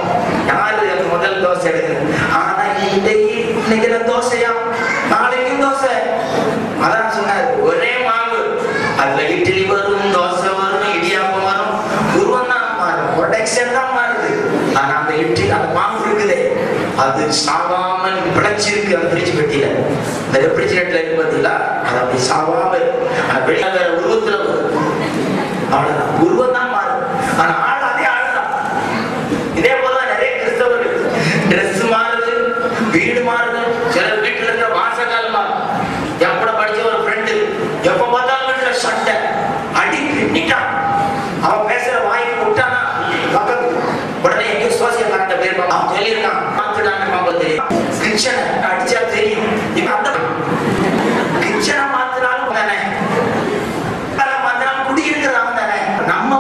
யாரு எனக்கு முதல் தோசை எடுக்குது? ஆனா இன்னைக்கு தோசையா, நாளைக்கும் தோசை. அதான் சொன்னாரு, ஒரே மாவு, அதுல இட்லி வரும், தோசை வரும், இடியாப்பம் வரும், உருவம் தான் மாறும், ப்ரொடக்ஷன் தான் மாறுது. ஆனா அந்த இட்லி அந்த மாவு இருக்குது, அது சாவாமல் பிழைச்சிருக்கு. அந்த பிரிச்சு பெட்டியில இந்த ரெஃப்ரிஜிரேட்டர்ல இருப்பதில்ல, அது அப்படி சாவாமல் வெளியே வேற உருவத்துல வரும். அவ்வளவுதான், உருவம் தான் மாறும். ஆனா ஆள் அதே ஆளுதான். இதே போலதான் நிறைய கிறிஸ்தவர்கள் ட்ரெஸ் மாறுது, வீடு மாறுது, சில வீட்டுல இருக்கிற வாசகால் மாறும். எப்பட படிச்ச ஒரு ஃப்ரெண்டு எப்ப பார்த்தாலும் வீட்டுல சட்டை அடி பின்னிட்டான். அவன் பேசுற வாய்க்கு விட்டானா பக்கத்து உடனே எங்க சோசியல் பேர் அவன் சொல்லியிருக்கான், கிச்சனை அடிச்சா தெரியும். கிச்சனை மாத்தினாலும் தானே, மாத்தினாலும் குடியிருக்கிறான் தானே. நம்ம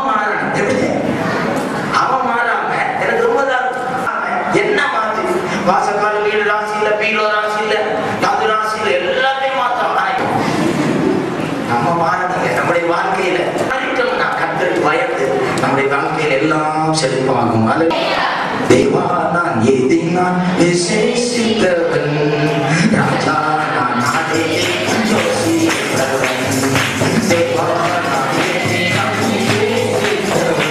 எல்லாம் செழிப்பாகும். தேவா நான் எதை நான் விசேஷித்தவன், ராஜா நான் நாடே யோசித்தவன். தேவா நான் எதை நான் விசேஷித்தவன்,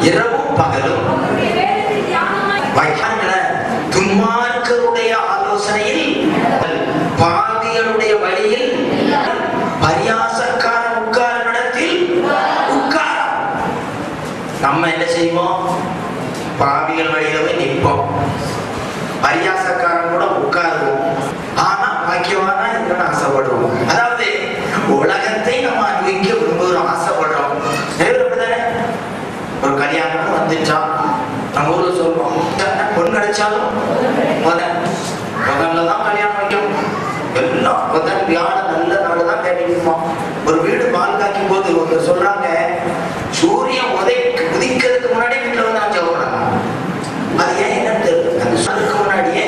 இரவும் பகலும் துன்மார்க்கருடைய ஆலோசனையில், பாவிகளுடைய வழியில், பரியாசக்காரன் உட்காரும் இடத்தில் உட்காரம். நம்ம என்ன செய்வோம்? பாவிகள் வழியில போய் நிற்போம், பரியாசக்காரன் கூட உட்காருவோம். ஆனா பாக்கியவானா இருக்கணும்னு ஆசைப்படுவோம். அதாவது உலகத்தை நம்ம அனுபவிக்க விரும்புகிறோம், ஆசைப்படுறோம். ஒரு கல்யாணம் வந்துச்சா நம்ம ஊர்ல சொல்லுவோம், பொண்ணு கிடைச்சாலும் முதல்லதான் கல்யாணம் வைக்கணும். எல்லாம் வியாழன் நல்ல நாள் தான் கேட்டிருப்போம். ஒரு வீடு பால் காய்க்கும் போது ஒருத்தர் சொல்றாங்க, சூரியன் உதிக்கிறதுக்கு முன்னாடி வீட்டுல வந்து நான் சொல்றாங்க. அது ஏன் என்னன்னு தெரியல. அதுக்கு முன்னாடியே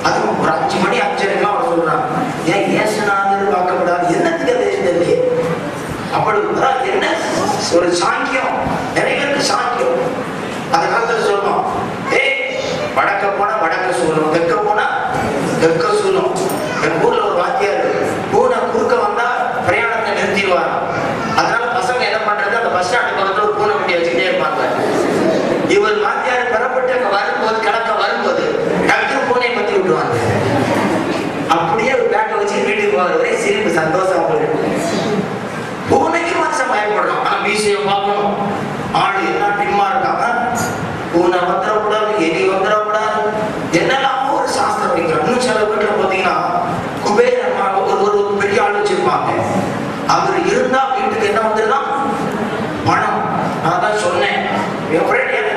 அதுவும் ஒரு 5 மணி 5:30 அவர் சொல்றாங்க, ஏன் ஏசுனாலும் பார்க்கப்படாது. என்னத்துக்கு அது தெரியலையே. அப்படி என்ன ஒரு சாங்கியம், நிறைய பேருக்கு சாங்கியம். அந்த காலத்துல சொல்லணும், வடக்க போனா வடக்கு சூழலும், தெற்க போனா தெற்க சூழலும். என் ஊர்ல ஒரு வாத்தியார் பூனை குறுக்க வந்தா பிரயாணத்தை நிறுத்திடுவார். அதனால பசங்க என்ன பண்றது, அந்த பஸ் ஸ்டாண்டு பக்கத்துல ஒரு பூனை குட்டி வச்சுக்கிட்டே இருப்பாங்க. இவர் வாத்தியார் பெறப்பட்டு அங்க வரும்போது, கிழக்க வரும்போது டக்கு பூனையை பத்தி விட்டுவாங்க. அப்படியே ஒரு பேட்டை வச்சு வீட்டுக்கு போவார். ஒரே சிரிப்பு, சந்தோஷம். பூனைக்கு மனுஷன் பயப்படணும், ஆனா மீசையை பார்க்கணும். ஆடு எல்லாம் டிம்மா இருக்காங்க, பூனை வந்துடக்கூடாது, எலி வந்துடக்கூடாது, என்னெல்லாமோ ஒரு சாஸ்திரம் வைக்கிறாங்க. இன்னும் சில வீட்டுல பாத்தீங்கன்னா குபேரன் ஒரு பெரிய ஆள் வச்சிருப்பாங்க. அவர் இருந்தா வீட்டுக்கு என்ன வந்துதான் பணம். நான் தான் சொன்னேன்,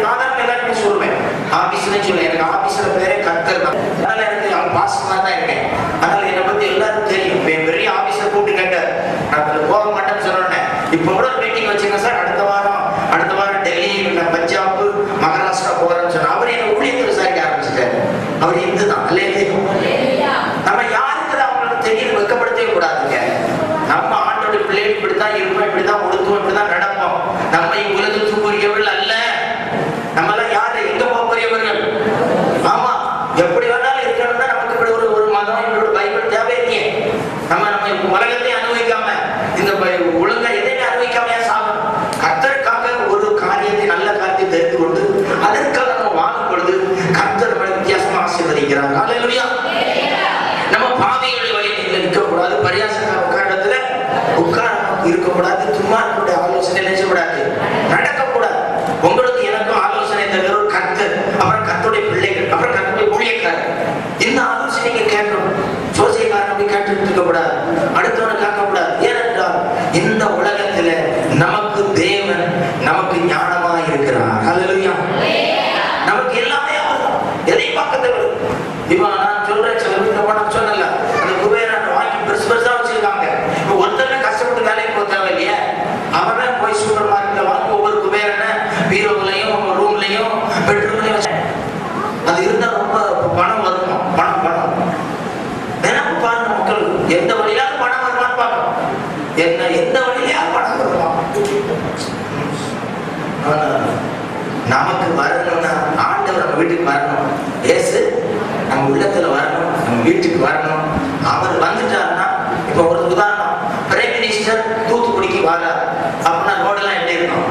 நான் எல்லாருமே சொல்லுவேன், ஆபீஸ்ல சொல்லுவேன், எனக்கு ஆபீஸ்ல பேரே கர்த்தர் தான். அதனால எனக்கு பாசமா தான் இருக்கேன். அதனால என்னை பத்தி எல்லாரும் தெரியும். பெரிய ஆபீஸ்ல கூப்பிட்டு கேட்டார், நான் போக மாட்டேன்னு சொன்னேன். இப்ப கூட ஒரு மீட்டிங் வச்சுங்க சார், அடுத்த வாரம் டெல்லி, பஞ்சாப், மகாராஷ்டிரா போறேன்னு சொன்னா அவர் என்ன ஊழியத்தை விசாரிக்க ஆரம்பிச்சுட்டாரு. அவர் இந்து தான். நம்ம யாருக்கு அவங்களுக்கு தெரியும், வெக்கப்படுத்தவே கூடாதுங்க. நம்ம ஆண்டோட பிள்ளைகள் இப்படித்தான் இருப்போம், இப்படிதான் உடுத்துவோம், இப்படிதான் நடப்போம். நம்ம உலகத்துக்குரியவர்கள் அல்ல. நம்ம எல்லாம் யாரு, எங்க போகக்கூடியவர்கள். ஆமா, எப்படி வேணாலும் இருக்கணும்னா நமக்கு இப்படி ஒரு மதம், இப்படி ஒரு பைபிள் தேவையே. நம்ம உலகத்தை அனுபவிக்காம, இந்த ஒழுங்கா எதையுமே அனுபவிக்காம சாகணும். கர்த்தருக்காக ஒரு காரியத்தை, நல்ல காரியத்தை தெரிந்து கொண்டு அதற்காக நம்ம வாங்கும் பொழுது கர்த்தர் வித்தியாசமா ஆசீர்வதிக்கிறார். அல்லேலூயா. நம்ம பாவிகளுடைய வழியில் நிற்கக்கூடாது, பரியாசக்கார உட்காரத்துல இருக்கக்கூடாது, துன்மார்க்கருடைய ஆலோசனை நினைச்சக்கூடாது, நடக்கக்கூடாது. உங்களுக்கு எனக்கும் ஆலோசனை தருகிற ஒரு கர்த்தர், அப்புறம் கர்த்தருடைய பிள்ளைகள், அப்புறம் கர்த்தருடைய ஊழியக்காரர். இந்த ஆலோசனை கேட்கணும். பைத்தியக்காரன் அப்படி கேட்டுட்டு இருக்க கூடாது, அடுத்தவனை காக்க கூடாது. ஏனென்றால் இந்த உலகத்துல நமக்கு தேவன் நமக்கு ஞானமா இருக்கிறார். ஹல்லேலூயா. நமக்கு எல்லாமே வரும், எதை பார்க்க தேவை. இப்ப நான் சொல்றேன், சில வீட்டுல போன சொன்னல அந்த குபேரன் வாங்கி பெருசு பெருசா வச்சிருக்காங்க. இப்ப ஒருத்தருமே கஷ்டப்பட்டு வேலைக்கு போக தேவை இல்லையா? அவன் போய் சூப்பர் மார்க்கெட்ல வாங்கி ஒவ்வொரு குபேரனை பீரோவிலையும் ரூம்லையும் பெட்ரூம்லையும் அது இருந்தா ரொம்ப பணம் வருமா? பணம் பணம் நினைப்பு பாருங்க மக்கள், எந்த வழியாவது பணம் வருமான்னு பார்க்கணும். என்ன எந்த வழியிலாவது பணம் வருமா? நமக்கு வரணும்னா ஆண்டவர் நம்ம வீட்டுக்கு வரணும், ஏசு நம்ம உள்ளத்துல வரணும், நம்ம வீட்டுக்கு வரணும். அவர் வந்துட்டாருன்னா, இப்ப ஒரு உதாரணம், பிரைம் மினிஸ்டர் தூத்துக்குடிக்கு வர்றார் அப்படின்னா ரோடெல்லாம் எப்படி இருக்கும்?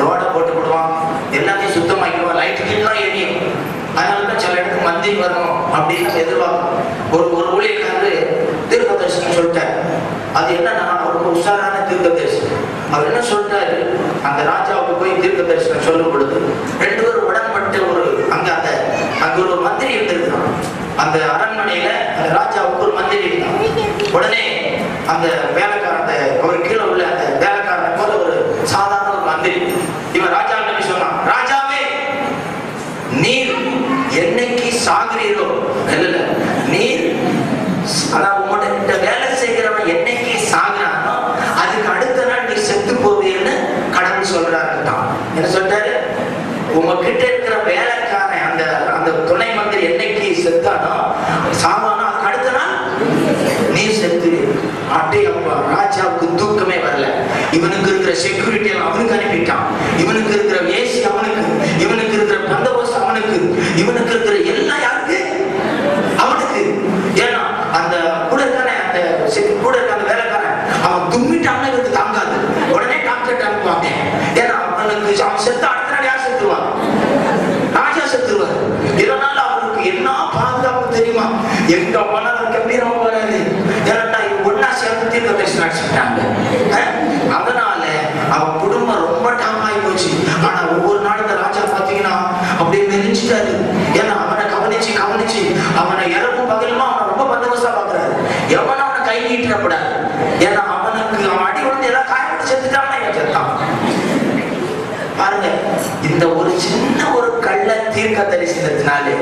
ரோடை போட்டு விடுவான், எல்லாத்தையும் சுத்தமாக்கிடுவான், லைட்டுலாம் எரியும். அதனாலதான் சில இடத்துக்கு மந்திரி வரணும் அப்படின்னு எதிர்பார்க்கும். ஒரு ஊழியக்காரரு தீர்க்க தரிசனம் சொல்லிட்டார். அது என்னன்னா ரொம்ப உஷாரான தீர்க்க தரிசனம். அவர் என்ன சொல்லிட்டாரு, அந்த ராஜாவுக்கு போய் தீர்க்க தரிசனம் சொல்லும் பொழுது 2 பேரும் உடன்பட்டு அங்க ஒரு மந்திரி இருந்திருக்கிறான். அந்த அரண்மனையில அந்த ராஜாவுக்கு ஒரு மந்திரி இருந்தான். உடனே அந்த வேலைக்காரன், அவர் கீழே உள்ள அந்த வேலைக்காரனை போல ஒரு சாதாரண ஒரு மந்திரி இவன் ராஜா சொன்னான், ராஜாவே நீர் என்னைக்கு சாகுறீரோ, இல்ல நீர் உங்கள்கிட்ட வேலை செய்கிறவன் என்னைக்கு சாகுறானோ அதுக்கு அடுத்த நாள் நீ செத்து போவீன்னு கடவுள் சொல்றாருட்டான். என்ன சொல்றாரு, உங்ககிட்ட இருக்கிற வேலைக்காரன் அந்த துணை மந்திரி என்னைக்கு செத்தானோ சாவானோ அதுக்கு அடுத்த நாள் நீ செத்து. அப்பா ராஜாவுக்கு தூக்கமே வரல. இவனுக்கு இருக்கிற செக்யூரிட்டி எல்லாம் அவனுக்கு அனுப்பிட்டான், இவனுக்கு இருக்கிற ஏசி அவனுக்கு, இவனுக்கு இருக்கிற பந்தோபஸ்து அவனுக்கு, இவனுக்கு இருக்கிற எல்லாம் யாருக்கு? அவனுக்கு. ஏன்னா அந்த கூட இருக்கானே, கூட இருக்க அந்த வேலைக்காரன் அவன் தும்மிட்டான்னு இவனுக்கு தாங்காது. உடனே டாக்டர் அனுப்புவாங்க. ஏன்னா அவனுக்கு அவன் செத்து அடுத்த நாள் யார் செத்துருவான்? ராஜா செத்துருவார். இதனால அவனுக்கு என்ன பாதுகாப்பு தெரியுமா? எங்க போனாலும் கம்பீரமா வராது. ஏன்னா ஒன்னா சேர்ந்து தீர்க்க தரிசனம் அடிச்சுட்டாங்க. அதனால அவன் குடும்பம் ரொம்ப டாமாயி போச்சு. ஆனா ஒவ்வொரு நாள் இந்த ராஜா பாத்தீங்கன்னா அப்படியே மெரிஞ்சிட்டாரு. ஏன்னா அவனை கவனிச்சு அவனை இரவும் பகலுமா அவனை ரொம்ப பந்தோபஸ்தா பாக்குறாரு. எவனும் அவனை கை நீட்டப்படாது. ஏன்னா அவனுக்கு அவன் அடி வந்து ஏதாவது காயப்பட்டு செத்துட்டான்னா இவன் செத்தான். பாருங்க, இந்த ஒரு சின்ன ஒரு கள்ள தீர்க்க தரிசனத்தினாலே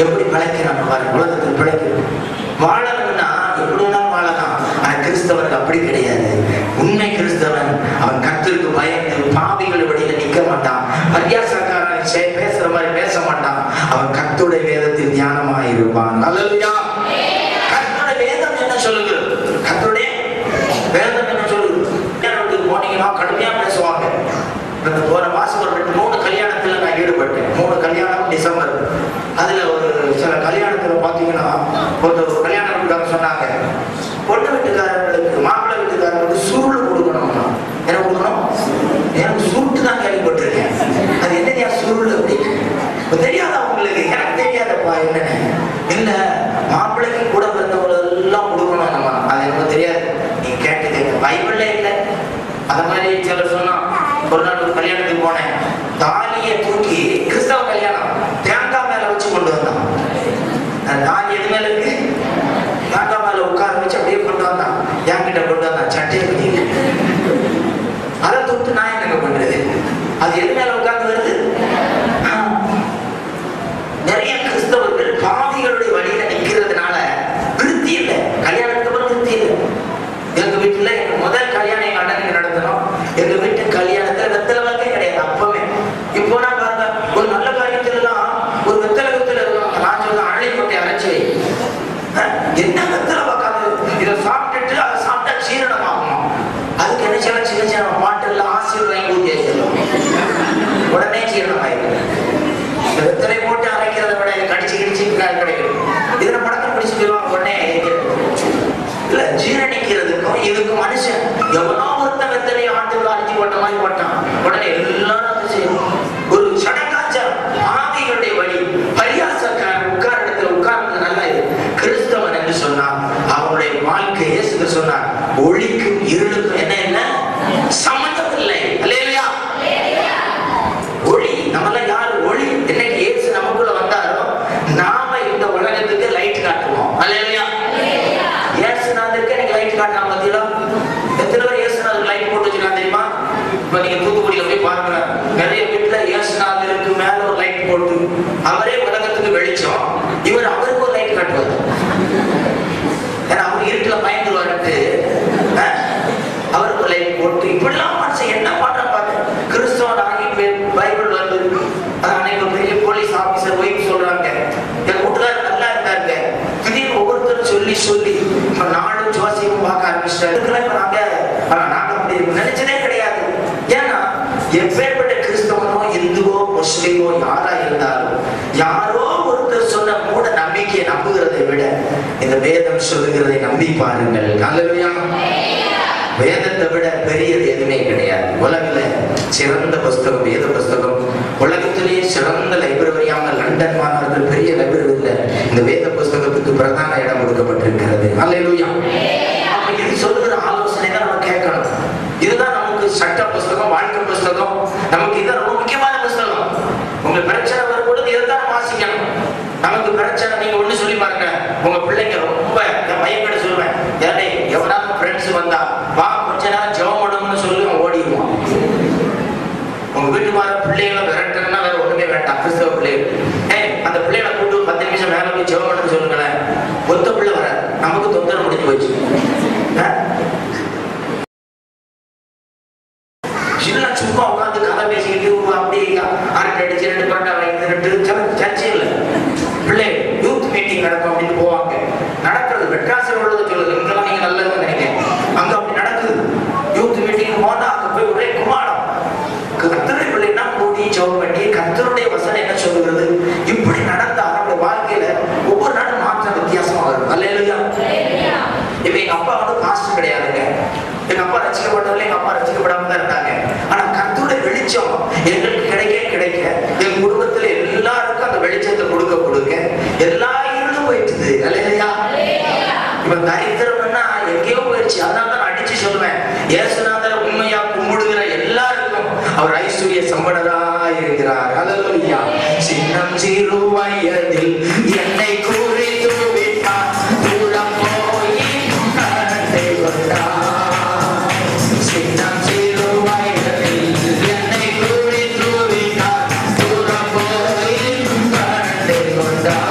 எப்படி பிழைக்கிறாங்க பாருங்க. உலகத்தில் பிழைக்கிறது வாழணும்னா எப்படி வேணாலும் வாழலாம். ஆனா கிறிஸ்தவனுக்கு அப்படி கிடையாது. உண்மை கிறிஸ்தவன் அவன் கர்த்தருக்கு பயந்து பாவிகள் வழியில நிக்க மாட்டான், பரியாசக்காரன் பேசுற மாதிரி பேச மாட்டான். அவன் கர்த்தருடைய வேதத்தில் தியானமாய் இருப்பான். அல்லேலூயா. கர்த்தருடைய வேதம் என்ன சொல்லுகிறது? கர்த்தருடைய வேதம் என்ன சொல்லுகிறது? போனீங்கன்னா கடுமையா பேசுவாங்க. போன மாசம் ஒரு 3 கல்யாணத்துல நான் ஈடுபட்டேன். 3 கல்யாணம் டிசம்பர். அதுல ஒரு சில கல்யாணத்துல பாத்தீங்கன்னா ஒரு கல்யாண வீட்டுக்காரங்க சொன்னாங்க, பொண்ணு வீட்டுக்காரர்களுக்கு மாப்பிள்ளை வீட்டுக்காரங்களுக்கு சுருள் கொடுக்கணும். என்ன கொடுக்கணும்? எனக்கு சுருட்டு தான் கேள்விப்பட்டிருக்கேன். அது என்னையா சுருள் அப்படின்னு தெரியாதா உங்களுக்கு? எனக்கு தெரியாதப்பா என்னன்னு. இல்ல மாப்பிள்ளைக்கு கூட பிறந்தவங்க எல்லாம் கொடுக்கணும் நம்ம. அது எனக்கு தெரியாது. நீங்க கேட்டது பைபிள்ல இல்லை. அத மாதிரி சிலர் சொன்னா, ஒரு நாள் ஒரு கல்யாணத்துக்கு போனேன். தாலியை தூக்கி கிறிஸ்தவ கல்யாணம் தேங்காய் மேல வச்சு கொண்டு வந்தான். தாலி எது மேல இருக்கு? தேங்காய் மேல உட்கார வச்சு அப்படியே கொண்டு வந்தான். என்கிட்ட கொண்டு வந்தான் சட்டையை பத்தி. அதை தொட்டு நான் என்னங்க பண்றது? அது எது மேல உட்கார்ந்து வருது? நிறைய கிறிஸ்தவர்கள் பாவிகளுடைய வழியில நிக்கிறதுனால விருத்தி இல்லை. கல்யாணத்துக்கு அப்புறம் விருத்தி இல்லை. எங்க வீட்டுல எங்க முதல் கல்யாணம் எங்க அண்ணனுக்கு நடத்தணும். எங்க வீட்டு கல்யாணத்துல வெத்தலை வாக்கே கிடையாது அப்பவே. இப்போ நான் பாருங்க, ஒரு நல்ல காரியத்துல எல்லாம் ஒரு வெத்தலை நான் சொல்ல அழை கொட்டை அரைச்சி என்ன வெத்தலை வாக்காது, இதை சாப்பிட்டுட்டு அதை சாப்பிட்டா சீரணம் ஆகணும். அதுக்கு என்ன சில சின்ன சின்ன பாட்டுல ஆசிரியர் வாங்கி ஊற்றி வச்சிடலாம், உடனே சீரணம் ஆயிடும். வெத்தலை போட்டு அரைக்கிறத விட கடிச்சு கிடைக்கும். இதுல படத்தை பிடிச்சு போயிடுவாங்க உடனே. இல்ல ஜீரணிக்கிறதுக்கும் இதுக்கு மனுஷன் எவனோ ஒருத்த வெத்தலையை ஆட்டுல அடிச்சு போட்ட மாதிரி போட்டான். உடனே எல்லாரும் செய்யும். ஒரு சடங்காச்சாரம் ஆவிகளுடைய வழி. பரியாசக்காரன் உட்கார இடத்துல உட்கார்ந்து நல்லா இது கிறிஸ்தவன் என்று சொன்னான். அவனுடைய வாழ்க்கை இயேசு சொன்னார், ஒளிக்கும் இருளுக்கும் என்ன சம்பந்தம் இல்லை. அல்லேலூயா. ஒளி நம்மள யாரு? ஒளி. என்னைக்கு இயேசு நமக்குள்ள வந்தாரோ நாம இந்த உலகத்துக்கு லைட் காட்டுவோம். அல்லேலூயா. சொல்லி சொல்லி இப்ப நாடும் ஜோசியமும் பார்க்க ஆரம்பிச்சிட்டாரு. நாங்க அப்படி நினைச்சதே கிடையாது. ஏன்னா எப்பேற்பட்ட கிறிஸ்தவனோ இந்துவோ முஸ்லிமோ யாரா இருந்தாலும் யாரோ ஒருத்தர் சொன்ன மூட நம்பிக்கையை நம்புகிறதை விட இந்த வேதம் சொல்லுகிறதை நம்பி பாருங்கள். அல்லேலூயா. வேதத்தை விட பெரியது எதுவுமே கிடையாது. உலகில சிறந்த புஸ்தகம் வேத புஸ்தகம். உலகத்திலேயே சிறந்த லைப்ரரியாக லண்டன் மாநகரத்தில் பெரிய லைப்ரரி இல்ல, இந்த வேத புஸ்தகத்துக்கு பிரதான இடம் கொடுக்கப்பட்டிருக்கிறது. அல்லேலூயா. அப்ப இது சொல்லுகிற ஆலோசனை தான் நம்ம கேட்கணும். இதுதான் நமக்கு சட்ட புஸ்தகம், வாழ்க்கை புஸ்தகம். நமக்கு இதுதான் ரொம்ப முக்கியமான புஸ்தகம். உங்க பிரச்சனை வரும்பொழுது இதுதான் வாசிக்கணும். நமக்கு பிரச்சனை நீங்க ஒண்ணு சொல்லி பாருங்க, உங்க பிள்ளைங்க ரொம்ப பயப்பட சொல்லுவேன், ஏன்னா எவனாவது ஃப்ரெண்ட்ஸ் வந்தா வா கொஞ்ச நேரம் ஜெபம் பண்ணணும்னு சொல்லி ஓடிடுவான். உங்க வீட்டுக்கு வர பிள்ளைகளை விரட்டணும்னா வேற ஒண்ணுமே வேண்டாம். கிறிஸ்தவ பிள்ளைகள் அந்த பிள்ளைகளை கூட்டு 10 நிமிஷம் மேல போய் ஜெபம் பண்ணு சொல்லுங்களேன். ஒத்த பிள்ளை வர நமக்கு தொந்தரவு முடிஞ்சு போச்சு. சும்மா உட்காந்து கதை பேசிக்கிட்டு அப்படி அரட்டை அடிச்சு 2 பரோட்டா வாங்கி சர்ச்சை இல்லை. பிள்ளை யூத் மீட்டிங் நடக்கும் அப்படின்னு போவாங்க. நடக்கிறது மெட்ராஸில் உள்ளது சொல்லுது, இங்கெல்லாம் நீங்க நல்லதுன்னு நினைக்கிறேன். அங்க அப்படி நடக்குது. யூத் மீட்டிங் போனா அங்க போய் ஒரே குமாரம் கர்த்தருடைய பிள்ளைன்னா கூடி ஜெபம் பண்ணி கர்த்தருடைய வசனம் என்ன சொல்லுகிறது. இப்படி நடந்தா நம்முடைய வாழ்க்கையில ஒவ்வொரு நாளும் மாற்றம் வித்தியாசமா வரும். அல்லேலூயா. இப்ப எங்க அப்பா பாஸ்டர் கிடையாதுங்க. எங்க அப்பா ரசிக்கப்பட்டவர்கள் எங்க அப்பா ரசிக்கப்படாம தான் இருந்தாங்க. ஆனா கர்த்தருடைய வெளிச்சம் எங்களுக்கு கிடைக்க எங்க குடும்பத்துல எல்லாருக்கும் அந்த வெளிச்சத்தை கொடுக்க எல்லா இருளும் போயிடுது. அல்லேலூயா. இப்ப தரித்திரம்னா எங்கேயோ போயிடுச்சு. அதனால தான் அடிச்சு சொல்லுவேன், இயேசுநாதர் உண்மையா கும்பிடுகிற எல்லாருக்கும் அவர் ஐஸ்வர்ய சம்பனரா இருக்கிறார். அல்லேலூயா. சின்னம் சிறு வயதில் என்னை குறித்து விட்டார், தூரம் போய் கண்டை கொண்டார். சின்னம் சிறு வயதில் என்னை குறித்து விட்டார், தூரம் போய் கண்டை கொண்டார்.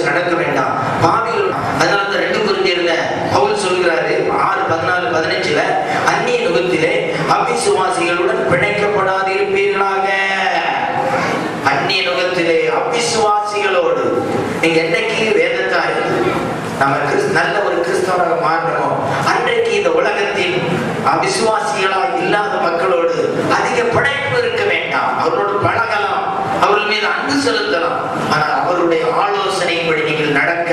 நடக்க வேண்டாம் பாவிகள். அதனால 2 கொரிந்தியர்ல பவுல் சொல்கிறாரு 6:14-15 அந்நிய நுகத்திலே அவிசுவாசிகளுடன் பிணைக்கப்படாதிருப்பீர்களாக. அந்நிய நுகத்திலே அவிசுவாசிகளோடு நீங்க என்னைக்கு வேதத்தை நம்ம நல்ல ஒரு கிறிஸ்தவராக மாறணுமோ அன்றைக்கு இந்த உலகத்தின் அவிசுவாசிகளா இல்லாத மக்களோடு அதிக பிணைப்பு இருக்க வேண்டாம். அவர்களோடு பழகலாம், அவர்கள் மீது அன்பு செலுத்தலாம். ஆனால் அவருடைய ஆலோசனைப்படி நீங்கள் நடக்க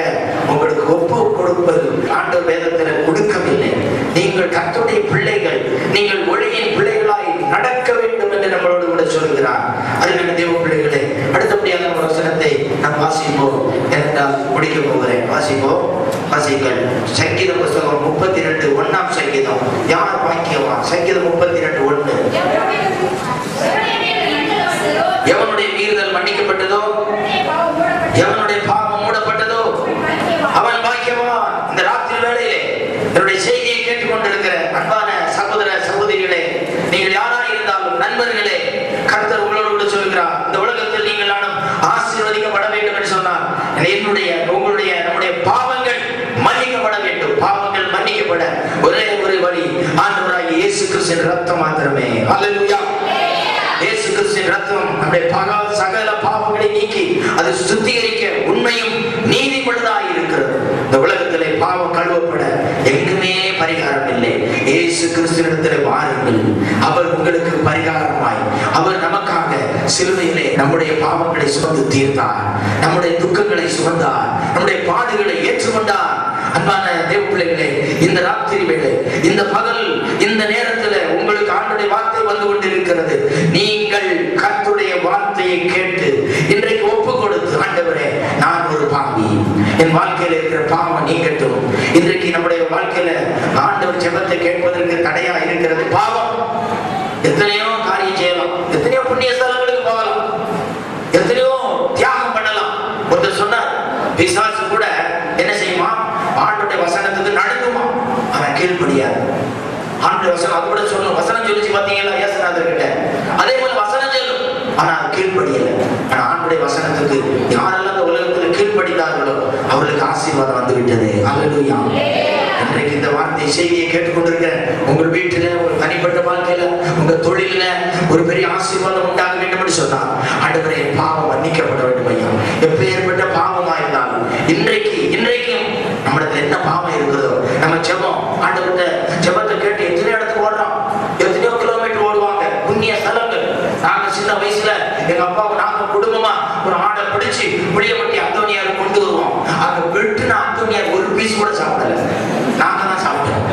உங்களுக்கு ஒப்பு கொடுப்பது ஆண்டவர் வேதத்தில் கொடுக்கவில்லை. நீங்கள் கர்த்தருடைய பிள்ளைகள், நீங்கள் ஒளியின் பிள்ளைகளாய் நடக்க வேண்டும் என்று நம்மளோடு கூட சொல்கிறார். அதில் தேவ பிள்ளைகளே, அடுத்தபடியாக ஒரு வசனத்தை நாம் வாசிப்போம். என்றால் முடிக்க போகிறேன். வாசிப்போம். வாசிங்கள். சங்கீத புஸ்தகம் 32 1ஆம் சங்கீதம். யார் பாக்கியவான்? சங்கீதம் 32:1. எவனுடைய மீறுதல் மன்னிக்கப்பட்டதோ, எவனுடைய பாவம் மூடப்பட்டதோ அவன் பாக்கியவான். இந்த ராத்திரி வேளையிலே என்னுடைய செய்தியை கேட்டுக்கொண்டிருக்கிற அன்பான சகோதர சகோதரிகளே, நீங்கள் யாரா இருந்தாலும் நண்பர்களே, கர்த்தர் உங்களோடு கூட சொல்கிறார், இந்த உலகத்தில் நீங்கள் நானும் ஆசீர்வதிக்கப்பட வேண்டும் என்று சொன்னார். என்னுடைய உங்களுடைய நம்முடைய பாவங்கள் மன்னிக்கப்பட வேண்டும். பாவங்கள் மன்னிக்கப்பட ஒரே ஒரு வழி ஆண்டவராகிய இயேசு கிறிஸ்துவின் ரத்தம் மாத்திரமே. அல்லேலூயா. இயேசு கிறிஸ்துவின் ரத்தம் நம்முடைய சகல பாவங்களை நீக்கி அது சுத்திகரிக்க உண்மையும் நீதியுள்ளதாய் இருக்கிறது. இந்த உலகத்திலே பாவம் கழுவப்பட எங்குமே பரிகாரம் இல்லை. இயேசு கிறிஸ்துவினிடத்திலே வாருங்கள். அவர் உங்களுக்கு பரிகாரமாய், அவர் நமக்காக சிலுவையிலே நம்முடைய பாவங்களை சுமந்து தீர்த்தார், நம்முடைய துக்கங்களை சுமந்தார், நம்முடைய பாடுகளை ஏற்றுக்கொண்டார். அன்பான தேவ பிள்ளைகளே, இந்த ராத்திரி வேளை, இந்த பகல், இந்த நேரத்தில் உங்களுக்கு ஆண்டவருடைய வார்த்தை வந்து கொண்டிருக்கிறது. நீங்கள் கர்த்தருடைய வார்த்தையை கேட்டு இன்றைக்கு ஒப்பு கொடுத்து, ஆண்டவரே நான் ஒரு பாவி, என் வாழ்க்கையில இருக்கிற பாவம் நீங்கட்டும். இன்றைக்கு நம்முடைய வாழ்க்கையில ஆண்டவர் ஜெபத்தை கேட்பதற்கு தடையா இருக்கிறது பாவம். எத்தனையோ காரியம் செய்யலாம், எத்தனையோ புண்ணிய ஸ்தலங்களுக்கு போகலாம், எத்தனையோ தியாகம் பண்ணலாம். ஒருத்தர் சொன்னார், பிசாசு கூட என்ன செய்யுமா? ஆண்டவருடைய வசனத்துக்கு நடுங்குமா, அவன் கீழ்ப்படியாது. ஆண்டவருடைய வசனம் அது கூட சொல்லும். வசனம் சொல்லிச்சு பாத்தீங்களா இயேசுநாதர் கிட்ட? அதே போல வசனம் சொல்லும், ஆனா அது கீழ்ப்படியல. ஆனா ஆண்டவருடைய வசனத்துக்கு யாரெல்லாம் இந்த உலகத்துல கீழ்ப்படித்தார்களோ அவர்களுக்கு ஆசீர்வாதம் வந்து விட்டது. அல்லேலூயா. இன்றைக்கு இந்த வார்த்தை செய்தியை கேட்டுக்கொண்டிருக்கிற உங்கள் வீட்டில, உங்கள் தனிப்பட்ட வாழ்க்கையில, உங்க தொழில ஒரு பெரிய ஆசீர்வாதம் உண்டாக வேண்டும் என்று சொன்னார். ஆண்டவரே பாவம் மன்னிக்கப்பட வேண்டும் ஐயா. எப்பேற்பட்ட பாவமா இருந்தாலும் இன்றைக்கும் நம்மளுக்கு என்ன பாவம் இருக்கிறதோ நம்ம ஜெபம், ஆண்டவர்கிட்ட ஜெபத்தை கேட்டு எத்தனை இடத்துக்கு ஓடுறோம், எத்தனையோ கிலோமீட்டர் ஓடுவாங்க, புண்ணிய ஸ்தலங்கள். நாங்க சின்ன வயசுல எங்க அப்பாவுக்கு நாங்க குடும்பமா ஒரு ஆடை பிடிச்சு புளியப்பட்டி அந்தோனியார் கொண்டு வருவோம். அங்க வெட்டுனா அந்தோனியார் ஒரு பீஸ் கூட சாப்பிடல, நாங்க தான் சாப்பிட்டோம்.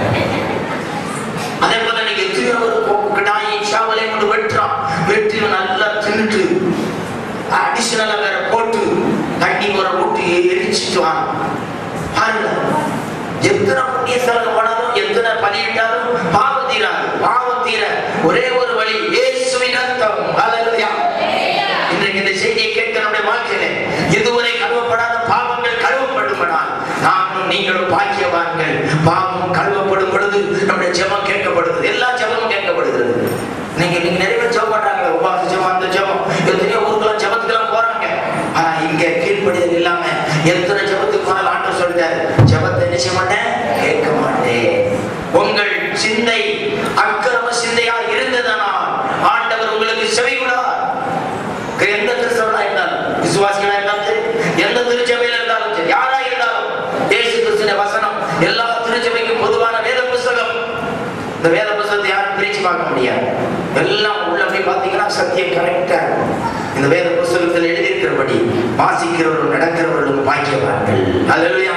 அதே போல நீங்க எத்தனையோ ஒரு கிடாயை சாவலை கொண்டு வெட்டுறோம், வெட்டி நல்லா தின்னுட்டு அடிஷனலா வேற போட்டு தண்ணி ஒரு ஊட்டி எரிச்சிட்டு வாங்க. எத்தனை புண்ணிய ஸ்தலம் போனாலும், எத்தனை பலியிட்டாலும் பாவம் தீராது. பாவம் தீர ஒரே ஒரு வழி, இயேசுவின் ரத்தம். அல்லேலூயா. இன்றைக்கு இந்த செய்தியை கேட்கிற நம்முடைய வாழ்க்கையிலே இதுவரை கழுவப்படாத பாவங்கள் கழுவப்படுமானால் நானும் நீங்களும் பாக்கியவான்கள். பாவம் கழுவப்படும் பொழுது நம்முடைய ஜெபம் கேட்கப்படுகிறது, எல்லா ஜெபமும் கேட்கப்படுகிறது. நீங்க நிறைய பேர் ஜெபம் பண்றாங்க, உபாச ஜெபம், அந்த ஜெபம், எத்தனையோ ஊருக்கெல்லாம் ஜெபத்துக்கெல்லாம் போறாங்க. ஆனா இங்க கீழ்ப்படிதல் இல்லாம எத்தனை ஜெபத்துக்கு போனாலும் ஆண்டவர் சொல்லிட்டாரு, ஜெபத்தை என்ன செய்ய மாட்டேன், கேட்க மாட்டேன். உங்கள் சிந்தை அக்கிரம சிந்தையா இருந்ததனால் ஆண்டவர் உங்களுக்கு செவி கொடார். எந்த கிறிஸ்தவனா இருந்தாலும், விசுவாசிகளா இருந்தாலும் சரி, எந்த திருச்சபையில இருந்தாலும் சரி, யாரா இருந்தாலும், இயேசு கிறிஸ்துவின் வசனம் எல்லா திருச்சபைக்கும் பொதுவான வேத புஸ்தகம். இந்த வேத புஸ்தகத்தை யாரும் பிரிச்சு பார்க்க முடியாது. எல்லாம் உள்ள போய் பார்த்தீங்கன்னா சத்தியம் கரெக்டா இருக்கும். இந்த வேத புஸ்தகத்தில் எழுதியிருக்கிறபடி வாசிக்கிறவர்களும் நடக்கிறவர்களும் பாக்கியவான்கள். அல்லேலூயா.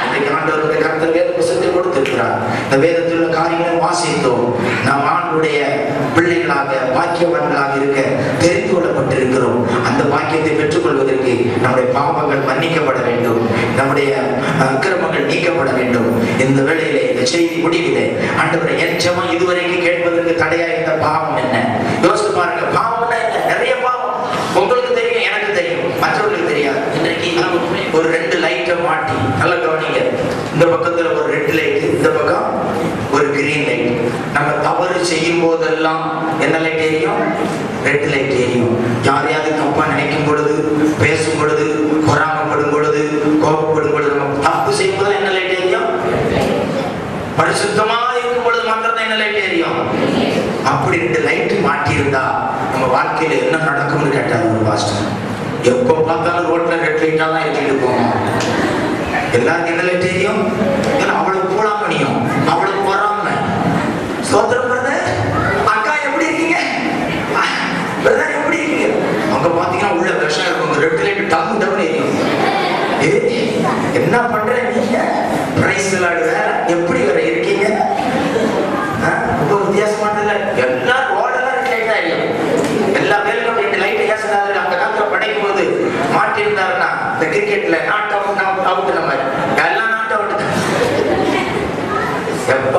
இன்றைக்கு ஆண்டவருடைய கர்த்தர் வேத புஸ்தகத்தை கொடுத்திருக்கிறார். இந்த வேதத்தில் உள்ள காரியங்களை வாசித்தோம். நாம் ஆண்டவருடைய பிள்ளைகளாக பாக்கியவான்களாக இருக்க தெரிந்து கொள்ளப்பட்டிருக்கிறோம். அந்த பாக்கியத்தை பெற்றுக்கொள்வதற்கு நம்முடைய பாவங்கள் மன்னிக்கப்பட வேண்டும், நம்முடைய அக்கிரமங்கள் நீக்கப்பட வேண்டும். இந்த வேளையிலே, இந்த செய்தி முடிவிலே, ஆண்டவரை என் ஜெபம் இதுவரைக்கும் கேட்பதற்கு தடையா இருந்த பாவம் என்ன யோசித்து பாருங்க. பாவம்னா என்ன? நிறைய பாவம் உங்களுக்கு தெரியும், எனக்கு தெரியும், மற்றவர்களுக்கு தெரியாது. இன்றைக்கு ஒரு 2 லைட்டை மாட்டி நல்ல கவனிங்க. இந்த பக்கத்துல ஒரு ரெட் லைட், இந்த பக்கம் ஒரு கிரீன் லைட். நம்ம தவறு செய்யும் போதெல்லாம் என்ன லைட் எரியும்? ரெட் லைட் எரியும். யாரையாவது தப்பா நினைக்கும் பொழுது, பேசும் பொழுது, பொறாமப்படும் பொழுது, கோபப்படும் பொழுது, நம்ம தப்பு செய்யும் போது என்ன லைட் எரியும்? பரிசுத்தமா இருக்கும் பொழுது மாத்திரம் என்ன லைட் எரியும்? அப்படி 2 லைட் மாட்டி இருந்தா நம்ம வாழ்க்கையில என்ன நடக்கும்னு கேட்டாரு ஒரு பாஸ்டர். எப்ப பார்த்தாலும் ரோட்ல ரெட் லைட்டா தான் ஏற்றிட்டு போவோம். எல்லாருக்கும் என்ன லைட் தெரியும்? அவ்வளவு போலாமணியும், அவ்வளவு பொறாம. ஸ்தோத்திரம் பிரதர். அக்கா எப்படி இருக்கீங்க? பிரதர் எப்படி இருக்கீங்க? அவங்க என்ன பண்ற நீங்க? பிரைஸ் லார்ட் வேற, எப்படி வேற இருக்கீங்க? ரொம்ப வித்தியாசமானதுல எல்லாரும் ஓடலாம் லைட் தான் எரியும். எல்லா பேருக்கும் ரெண்டு லைட் ஏசுறாரு. அந்த காலத்துல படைக்கும் போது மாட்டி இருந்தாருன்னா இந்த கிரிக்கெட்ல நாட் அவுட் அவுட் நம்ம எல்லாம் நாட் அவுட். எப்ப